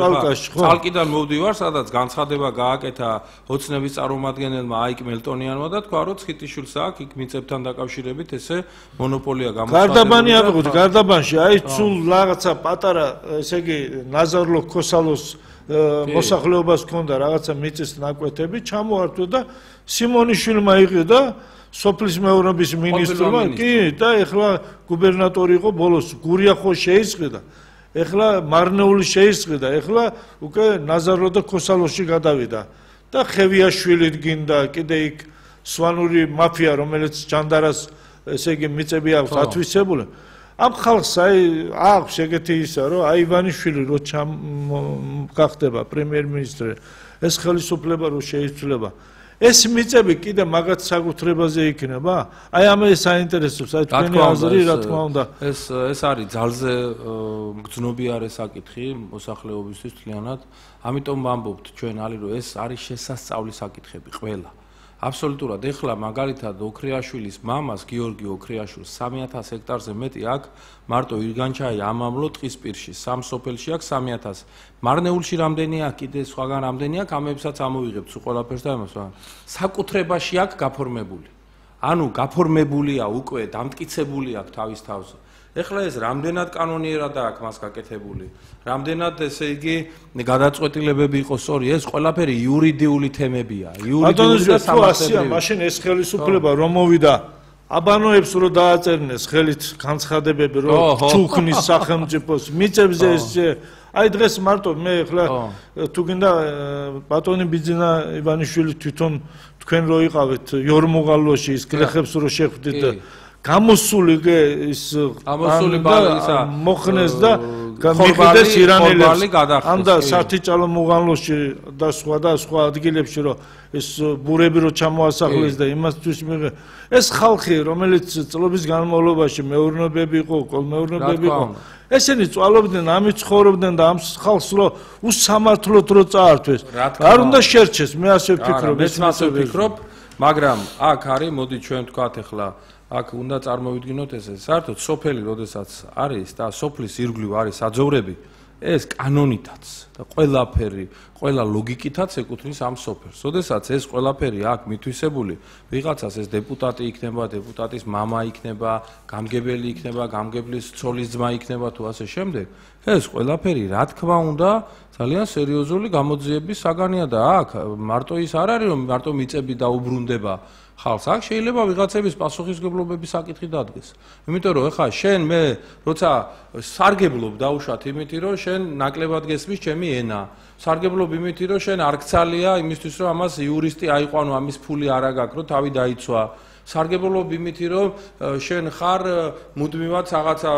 B: წალკიდან მოვდივარ, სადაც განცხადება გააკეთა ოცნების წარმომადგენელმა აიკ მელტონიანმა და თქვა რომ ქიტიშვილს აქვს იქ მიწებთან დაკავშირებით ესე მონოპოლია გამოცხადებული.
A: გარდაბანი აღვიქვით, გარდაბანში აი სულ რაღაცა პატარა, ესე იგი ნაზარლო ქოსალოს მოსახლეობას ჰქონდა რაღაცა მიწის ნაკვეთები, ჩამოართვა და სიმონიშვილმა იყიდა სოფლის მეურნეობის მინისტრმა, კი და ეხლა გუბერნატორი იყო ბოლოს, გურია ხო შეისყიდა. ეხლა მარნეული შეისყიდა, ეხლა უკვე ნაზარლო და ქოსალოში გადავიდა და ხევიაშვილი გინდა, კიდე იქ სვანური მაფია, რომელიც ჯანდარას ესე იგი მიწები აქვს ათვისებული. ამ ხალხს აი აქვს ეგეთი ისა, რომ აი ივანიშვილი რო გახდება პრემიერ-მინისტრი, ეს ხელისუფლება რო შეიცვლება. ეს მიწები კიდე მაგათ საკუთრებაზე იქნება? აი ამას საინტერესებს, აი თქვენი აზრი რა თქმა უნდა.
B: ეს არის ძალზე გრძნობიარე საკითხი მოსახლეობისთვის თლიანად. ამიტომ ვამბობთ ჩვენ ალი რომ ეს არის შესასწავლი საკითხები ყველა. აბსოლუტურად ეხლა მაგალითად ოქრიაშვილის მამას გიორგი ოქრიაშვილს 3000 ჰექტარზე მეტი აქვს მარტო ირგანჩაი ამამლო ტყისპირში, სამ სოფელში აქვს 3000. მარნეულში რამდენი აქვს, კიდე სხვაგან რამდენი აქვს, ამებსაც ამოვიღებთ სულ ყველაფერს და ამას. საკუთრებაში აქვს გაფორმებული. ანუ გაფორმებულია უკვე, დამტკიცებული აქვს თავის თავზე. ეხლა ეს რამდენად კანონიერად აქვს მას გაკეთებული, რამდენად ესე იგი გადაწყვეტილებები იყო სწორი, ეს ყველაფერი იურიდიული თემებია, იურიდიული და სამართლებრივი.
A: მაშინ ეს ხელისუფლება რომ მოვიდა აბანოებს რო დააწერნეს ხელით განცხადებები რომ ჩუქნის სახელმწიფოს მიწებზე ეს აი დღეს მარტო მე ეხლა თუ გინდა ბატონი ბიძინა ივანიშვილი თვითონ თქვენ რო იყავით იორმუღალოში ის გლეხებს რო შეხვდით გამოსული ის მოხნეს და მიყიდეს ირანელებს ამ და სათიჭალო მუღალოში და სხვა ადგილებში რომ ეს ბურები რო ჩამოასახლეს და იმასთვის ეს ხალხი რომელიც წლების განმავლობაში მეურნეობები იყო, კოლმეურნეობები იყო ესენი წვალობდნენ, ამით ცხოვრობდნენ და ამ ხალხს რო უსამართლოდ რო წაართვეს არ უნდა შერჩეს მე ასე ვფიქრობ
B: მაგრამ აქ არის მოდი ჩვენ ვთქვათ ახლა აქ უნდა წარმოვიდგინოთ ესე საერთოდ სოფელი როდესაც არის და სოფლის ირგვლივ არის საძოვრები ეს კანონითაც და ყველაფერი ყველა ლოგიკითაც ეკუთვნის ამ სოფელს. როდესაც ეს ყველაფერი აქ მითვისებული ვიღაცას ეს დეპუტატი იქნება, დეპუტატის მამა იქნება, გამგებელი იქნება, გამგებლის ცოლის ძმა იქნება თუ ასე შემდეგ, ეს ყველაფერი რა თქმა უნდა ძალიან სერიოზული გამოძიების საგანია და აქ მარტო ის არ არის რომ მარტო მიწები დაუბრუნდება ხალხს აქ შეიძლება ვიღაცების პასუხისმგებლობების საკითხი დადგეს. იმიტომ რომ ეხლა შენ მე როცა სარგებლობ დაუშვათ იმითი რომ შენ ნაკლებად გესმის ჩემი ენა. სარგებლობ იმითი რომ შენ არ გცალია იმისთვის რომ ამას იურისტი აიყვანო ამის ფული არ აგაქვს რომ თავი დაიცვა. სარგებლობ იმითი რომ შენ ხარ მუდმივად რაღაცა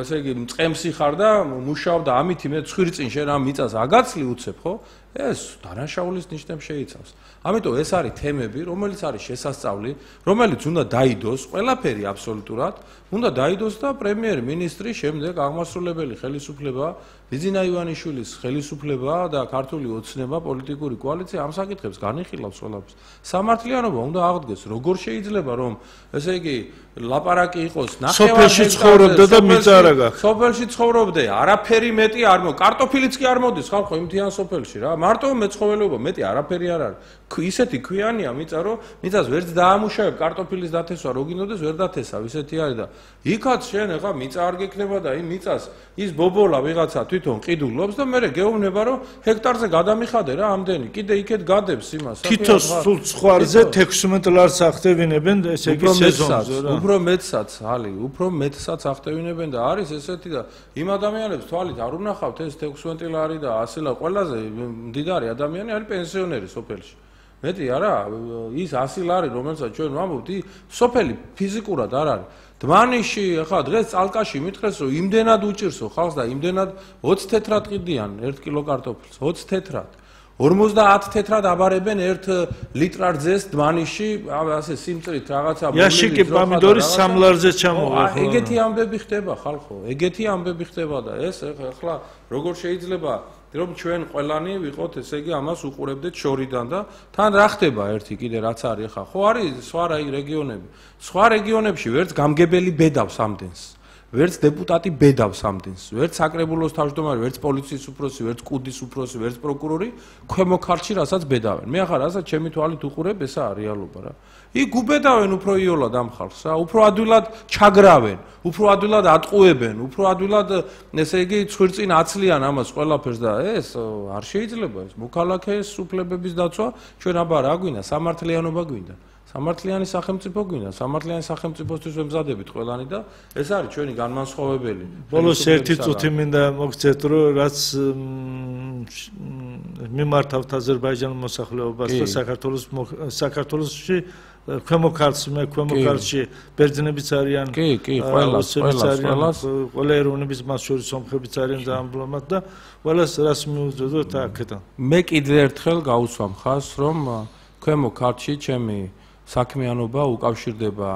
B: ესე იგი მწყემსი ხარ და მუშაობ და ამითი მე ცხვირწინ შენ ამ მიწას აგაცლი უცებ ხო? ეს დანაშაულის ნიშნებს შეიცავს. ამიტომ ეს არის თემები, რომელიც არის შესასწავლი, რომელიც უნდა დაიდოს, ყველაფერი აბსოლუტურად, უნდა დაიდოს და პრემიერ-მინისტრი შემდეგ აღმასრულებელი ხელისუფლება, ბიძინა ივანიშვილის ხელისუფლება და ქართული ოცნება, პოლიტიკური კოალიცია ამ საკითხებს განიხილავს ყველაფერს. სამართლიანობა უნდა აღდგეს, როგორ შეიძლება შეიძლება რომ ესე იგი ლაპარაკი იყოს
A: სოფელში ცხოვრობდა და მიწა არა გაქვს.
B: სოფელში ცხოვრობდე, არაფერი მეტი არ მო, კარტოფილიც კი არ მოდის ხალხო იმთიან სოფელში რა. მარტო მეცხოველეობა, მეტი არაფერი არ არის. ისეთი ქვიანია მიწა, რომ მიწას ვერც დაამუშავებ, კარტოფილის დათესვა რო გინდოდეს, ვერ დათესავ, ისეთი არის და იქაც შენ ახლა მიწა არ გექნება და იმ მიწას ის ბობოლა ვიღაცა თვითონ ყიდულობს და მე გეუბნება რომ ჰექტარზე გადამიხადე რა ამდენი, კიდე იქეთ გადებს იმას.
A: თითო სულ ცხوارზე 16 ლარს ახტევინებენ, ესე იგი სეზონზე რა.
B: უფრო მეტსაც, ალი, უფრო მეტსაც ახტევინებენ და არის ესეთი და იმ ადამიანებს თვალით არ უნახავთ ეს 16 ლარი და 100 ლარი, ყველაზე მდიდარი ადამიანი არის პენსიონერი სოფელში. მეტი არა, ის 100 ლარი, რომელსაც ჩვენ ვამბობთ, სოფელი ფიზიკურად არ არის. დმანიში, ახლა დღეს წალკაში მითხრეს, რომ იმდენად უჭირსო ხალხს და იმდენად 20 თეთრად ყიდიან 1 კილო კარტოფილს, 20 თეთრად. 50 თეთრად აბარებენ 1 ლიტრ ძეს დმანიში, ასე სიმწრით რაღაცა ბულილი.
A: იაშიკი პომიდორი 3 ლარზე ჩამოვა.
B: ეგეთი ამბები ხდება ხალხო, ეგეთი ამბები ხდება და ეს ახლა როგორ შეიძლება რომ ჩვენ ყველანი ვიყოთ, ესე იგი ამას უყურებდეთ შორიდან და თან რა ხდება ერთი კიდე რაც არის ახლა. ხო არის სხვა რეგიონები. სხვა რეგიონებში ვერც გამგებელი ბედავს ამდენს. ვერც დეპუტატი ბედავს ამდენს, ვერც საკრებულოს თავმჯდომარე, ვერც პოლიციის უფროსი, ვერც კუდის უფროსი, ვერც პროკურორი ქვემო ქართლში რასაც ბედავენ. მე ახლა რასაც ჩემი თვალით უყურებ, ესაა რეალობა რა. იქ უბედავენ უფრო იოლად ამ ხალხს რა, უფრო ადვილად ჩაგრავენ, უფრო ადვილად ატყუებენ, უფრო ადვილად ესე იგი ცხვირწინ აცლიან ამას ყველაფერს და ეს არ შეიძლება ეს მოქალაქეს უფლებების დაცვა ჩვენ აბა რა გვინდა, სამართლიანობა გვინდა. სამართლიანი სახელმწიფო გვინდა, სამართლიანი სახელმწიფოსთვის ვემზადებით ყველანი და ეს არის ჩვენი განმანცხოვებელი.
A: ბოლოს ერთი წუთი მინდა მოგცეთ, რომ რაც მიმართავთ აზერბაიჯანულ მოსახლეობას და საქართველოსში ქვემო ქართლში ბერძნებიც არიან, ყველა ეროვნების მას შორის სომხებიც არიან დაამბლომად და ყველას რას მიუძღოთ აქედან.
B: მე კიდევ ერთხელ გაუსვამ ხაზს, რომ ქვემო ქართლში ჩემი საქმიანობა უკავშირდება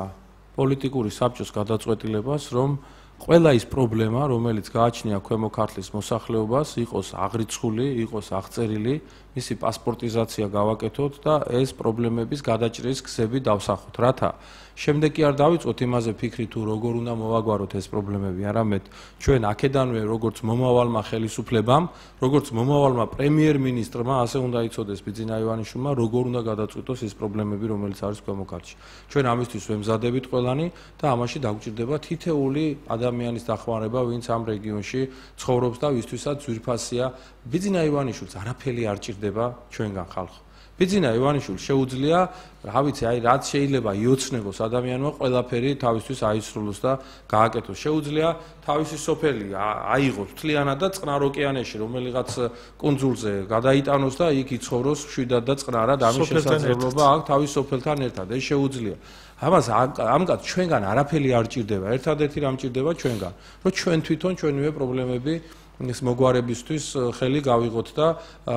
B: პოლიტიკური საბჭოს გადაწყვეტილებას, რომ ყველა ის პრობლემა, რომელიც გააჩნია ქვემო ქართლის მოსახლეობას, იყოს აღრიცხული, იყოს აღწერილი, მისი პასპორტიზაცია გავაკეთოთ და ეს პრობლემების გადაჭრის გზები დავსახოთ. რათა შემდეგ კი არ დავიწყოთ იმაზე ფიქრი თუ როგორ უნდა მოვაგვაროთ ეს პრობლემები, არამედ ჩვენ აქედანვე როგორც მომავალმა ხელისუფლებამ, როგორც მომავალმა პრემიერ-მინისტრმა, ასე უნდა იცოდეს ბიძინა ივანიშვილმა, როგორ უნდა გადაწყვიტოს ეს პრობლემები, რომელიც არის ქვემო ქართლში. ჩვენ ამისთვის ვემზადებით ყველანი და ამაში დაგვჭირდება თითეული ადამიანის დახმარება, ვინც ამ რეგიონში ცხოვრობს და ვისთვისაც ძვირფასია. ბიძინა ივანიშვილს არაფერი არ ჭირდება ჩვენგან ხალხო. ბიძინა ივანიშვილს შეუძლია, რა ვიცი, აი რაც შეიძლება იოცნებოს ადამიანმა ყველაფერი თავისთვის აისრულოს და გააკეთოს. შეუძლია თავისი სოფელი აიღოს მთლიანად და წყნარ ოკეანეში, რომელიღაც კუნძულზე გადაიტანოს და იქ იცხოვროს მშვიდად და წყნარად, ამის შესაძლებლობა აქვს თავის სოფელთან ერთად. ეს შეუძლია. ამას ამგად ჩვენგან არაფერი არ ჭირდება. ერთადერთი რამ ჭირდება ჩვენგან, რომ ჩვენ თვითონ ჩვენივე პრობლემები ეს მოგვარებისთვის ხელი გავიღოთ და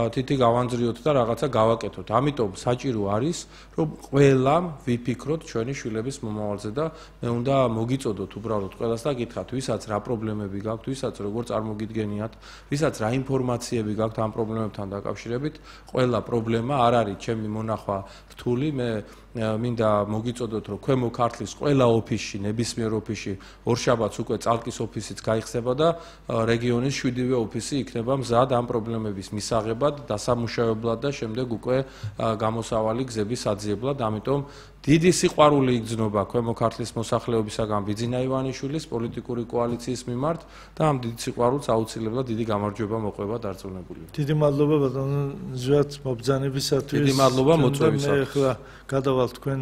B: თითი გავანძრიოთ და რაღაცა გავაკეთოთ. ამიტომ საჭირო არის, რომ ყველამ ვიფიქროთ ჩვენი შვილების მომავალზე და მე უნდა მოგიწოდოთ უბრალოდ ყველას და გითხრათ, ვისაც რა პრობლემები გაქვთ, ვისაც როგორ წარმოგიდგენიათ, ვისაც რა ინფორმაციები გაქვთ ამ პრობლემებთან დაკავშირებით, ყველა პრობლემა არ არის ჩემი მონახვა რთული, მე მინდა მოგიწოდოთ, რომ ქვემო ქართლის ყველა ოფისში, ნებისმიერ ოფისში, ორშაბათს უკვე წალკის ოფისიც გაიხსნება და რეგიონის 7-ვე ოფისი იქნება მზად ამ პრობლემების მისაღებად, დასამუშავებლად და შემდეგ უკვე გამოსავალი გზების აძიებლად. ამიტომ დიდი სიყვარული იგრძნობა ქვემო ქართლის მოსახლეობისაგან ბიძინა ივანიშვილის პოლიტიკური კოალიციის მიმართ და ამ დიდ სიყვარულს აუცილებლად დიდი გამარჯვება მოყვება დარწმუნებული.
A: დიდი მადლობა ბატონო ზვიად მობრძანებისათვის.
B: დიდი მადლობა მოწვევისათვის.
A: მე ახლა გადავალ თქვენ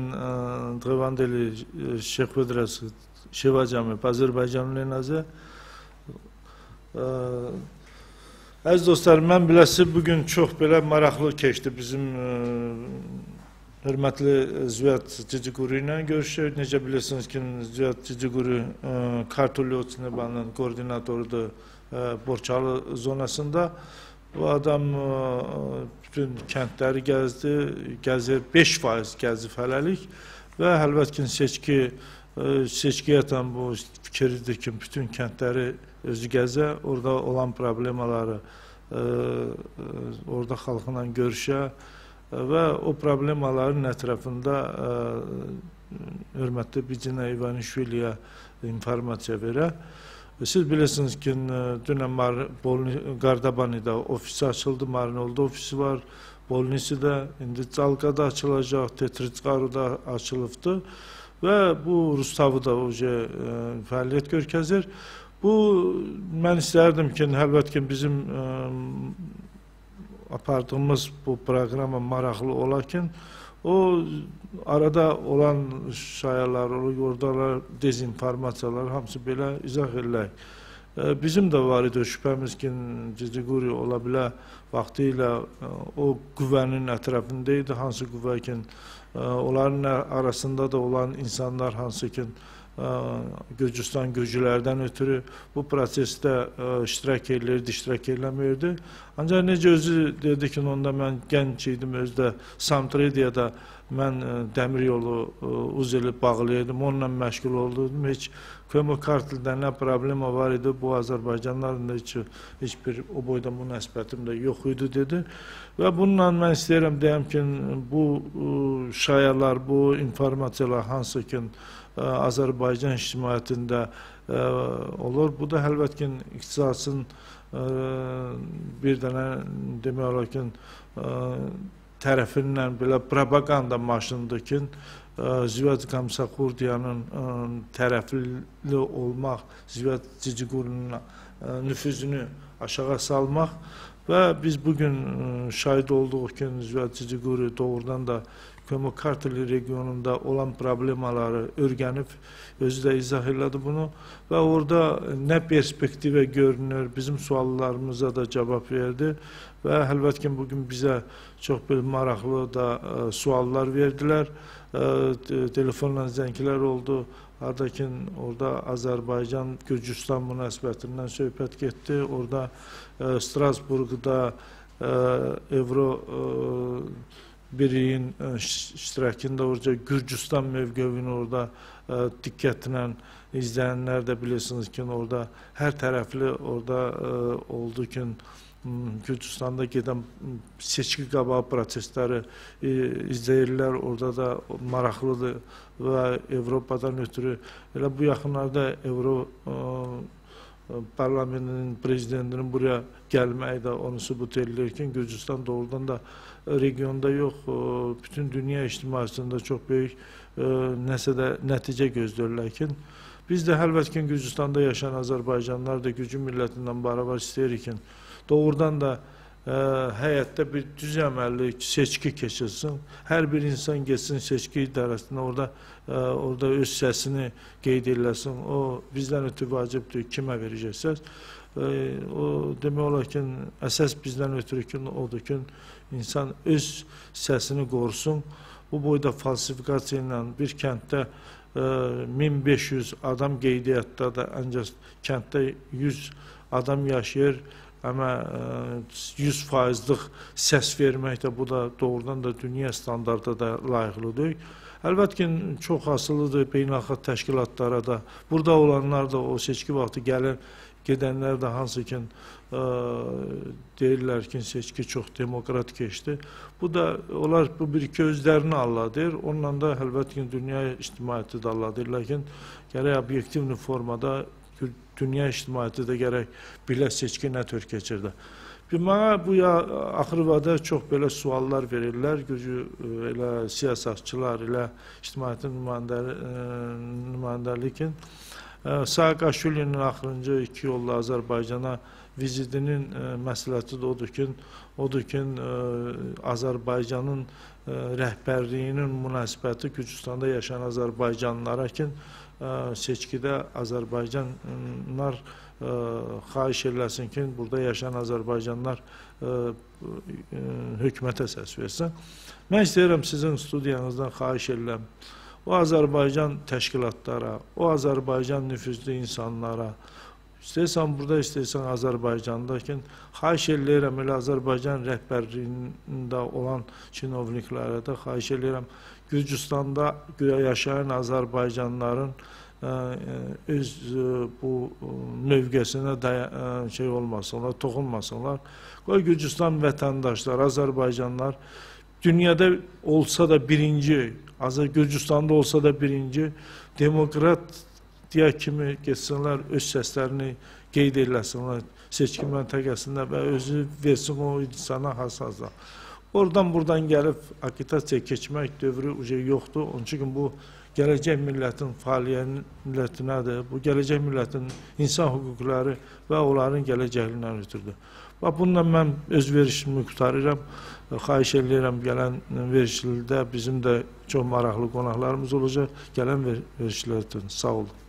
A: დღევანდელი შეხვედრას შევაჯამებ აზერბაიჯანულ ენაზე. Az dostlar, mən biləsi bugün çox belə maraqlı keçdi bizim hörmətli Ziyad Ciciguri ilə görüşdük. Necə bilirsiniz ki, Ziyad Ciciguri Kartolyotsnebanın koordinatorudur Borçalı zonasında. Bu adam bütün kəndləri gəzdi, gəzir 5% gəzib hələlik və əlbəttə ki, seçkiyə tam bu fikirdir ki, bütün kəndləri özü gəzə, orada olan problemaları orada xalqla görüşə və o problemaların ətrafında hörmətli Bicinə İvanişviliyə informasiya verə. Siz bilirsiniz ki, dünən Qardabanidə ofisi açıldı, Marinolda ofisi var, Bolnisidə, indi Calqada açılacaq, Tetriçqaruda açılıbdır və bu Rustavıda fəaliyyət görkəzir. Bu, mən istərdim ki, əlbəttə ki, bizim apardığımız bu proqrama maraqlı olarkən, o arada olan şayalar, orada dezinformasiyalar hamısı belə izah edilək. Bizim də var idi şübhəmiz ki, Ciciguri ola bilər vaxtı ilə o qüvvənin ətrafında idi, hansı qüvvə ki, onların arasında da olan insanlar hansı ki, Gürcüstan gücülərdən ötürü bu prosesdə iştirak edirdi, iştirak eləmirdi. Ancaq necə özü dedi ki, onda mən gənc idim, özdə Samtrediyada mən dəmir yolu uzeli bağlayırdım, onunla məşğul oldum. Heç Kömür kartildə nə problema var idi, bu Azərbaycanların da heç bir o boyda münasibətim də yox idi dedi. Və bununla mən istəyirəm deyəm ki, bu şayalar, bu informasiyalar hansı ki, Azərbaycan ictimaiyyətində olur. Bu da əlbəttə ki, iqtisadın bir dənə demək olar ki, tərəfindən belə propaganda maşınıdır ki, Zivət Qamsaqurdiyanın tərəfli olmaq, Zivət Cicigurinin nüfuzunu aşağı salmaq və biz bugün şahid olduğu ki, Zivət Ciciguri doğrudan da Kömür karteli regionunda olan problemaları öyrənib, özü də izah elədi bunu və orada nə perspektivə görünür, bizim suallarımıza da cavab verdi və əlbəttə ki, bugün bizə çox bir maraqlı da suallar verdilər, telefonla zənglər oldu, haradakı orada Azərbaycan-Gürcüstan münasibətindən söhbət getdi, orada Strasburqda Evro Birliyin iştirakında orada Gürcüstan mövqevini orada diqqətlə izləyənlər də bilirsiniz ki, orada hər tərəfli orada oldu ki, Gürcüstanda gedən seçki qabağı prosesləri izləyirlər, orada da maraqlıdır və Avropadan ötürü elə bu yaxınlarda parlamentinin prezidentinin buraya gəlməyi də onu sübut edilir ki, Gürcüstan doğrudan da regionda yox, bütün dünya ictimaiyyətində çox böyük nəsə də nəticə gözləyirlər ki, biz də əlbəttə ki, Gürcüstanda yaşayan Azərbaycanlar da Gürcü millətindən bərabər istəyirik ki, doğrudan da həyətdə bir düz əməlli seçki keçilsin, hər bir insan geçsin seçki idarəsində, orada öz səsini qeyd eləsin, o bizdən ötürü vacibdir, kimə verəcəksiniz. O demək olar ki, əsas bizdən ötürü ki, odur ki, insan öz səsini qorusun. Bu boyda falsifikasiya ilə bir kənddə 1500 adam qeydiyyatda da ancaq kənddə 100 adam yaşayır, amma 100%'lik səs vermək də bu da doğrudan da dünya standartına da layiqlidir. Əlbəttə ki, çox asılıdır beynəlxalq təşkilatlara da. Burada olanlar da o seçki vaxtı gedənlər də hansı ki, deyirlər ki, seçki çox demokrat keçdi. Bu da, onlar bu bir-iki özlərini alladır. Onunla da əlbəttə ki, dünya ictimaiyyəti də alladır. Lakin gərək obyektiv formada dünya ictimaiyyəti də gərək bilə seçki nə tür keçirdi. Mənə bu axırvada çox belə suallar verirlər, elə siyasatçılar, elə ictimaiyyətin nümayəndəlikin. Saakashvilinin axırıncı 2 yolla Azərbaycana vizitinin məsləhəti də odur ki, Azərbaycanın rəhbərliyinin münasibəti Gürcüstanda yaşayan Azərbaycanlılara ki, seçkidə Azərbaycanlar xahiş eləsin ki, burada yaşayan Azərbaycanlar hökumətə səs versin. Mən istəyirəm sizin studiyanızdan xahiş edirəm. O Azərbaycan təşkilatlara, o Azərbaycan nüfuzlu insanlara, istəyirsən burada, istəyirsən Azərbaycanda ki, xahiş edirəm elə Azərbaycan rəhbərliyində olan çinovniklərə də xahiş edirəm. Gürcüstanda yaşayan Azərbaycanların öz bu mövqesinə olmasınlar, toxunmasınlar. Qoy Gürcüstan vətəndaşlar, Azərbaycanlar dünyada olsa da birinci, Gürcüstanda olsa da birinci, demokrat diye kimi geçsinler, öz səslərini qeyd eləsinlər seçkim məntəqəsində və özü versin o insana hassasla. Oradan buradan gəlib agitasiya keçmək dövrü yoxdur. Onun üçün bu gələcək millətin fəaliyyətinədir. Bu gələcək millətin insan hüquqları və onların gələcəyindən ötürdür. Və bununla mən öz verişimi qutarıram. Xahiş edirəm gələn verişlərdə bizim də çox maraqlı qonaqlarımız olacaq. Gələn verişlər üçün sağ olun.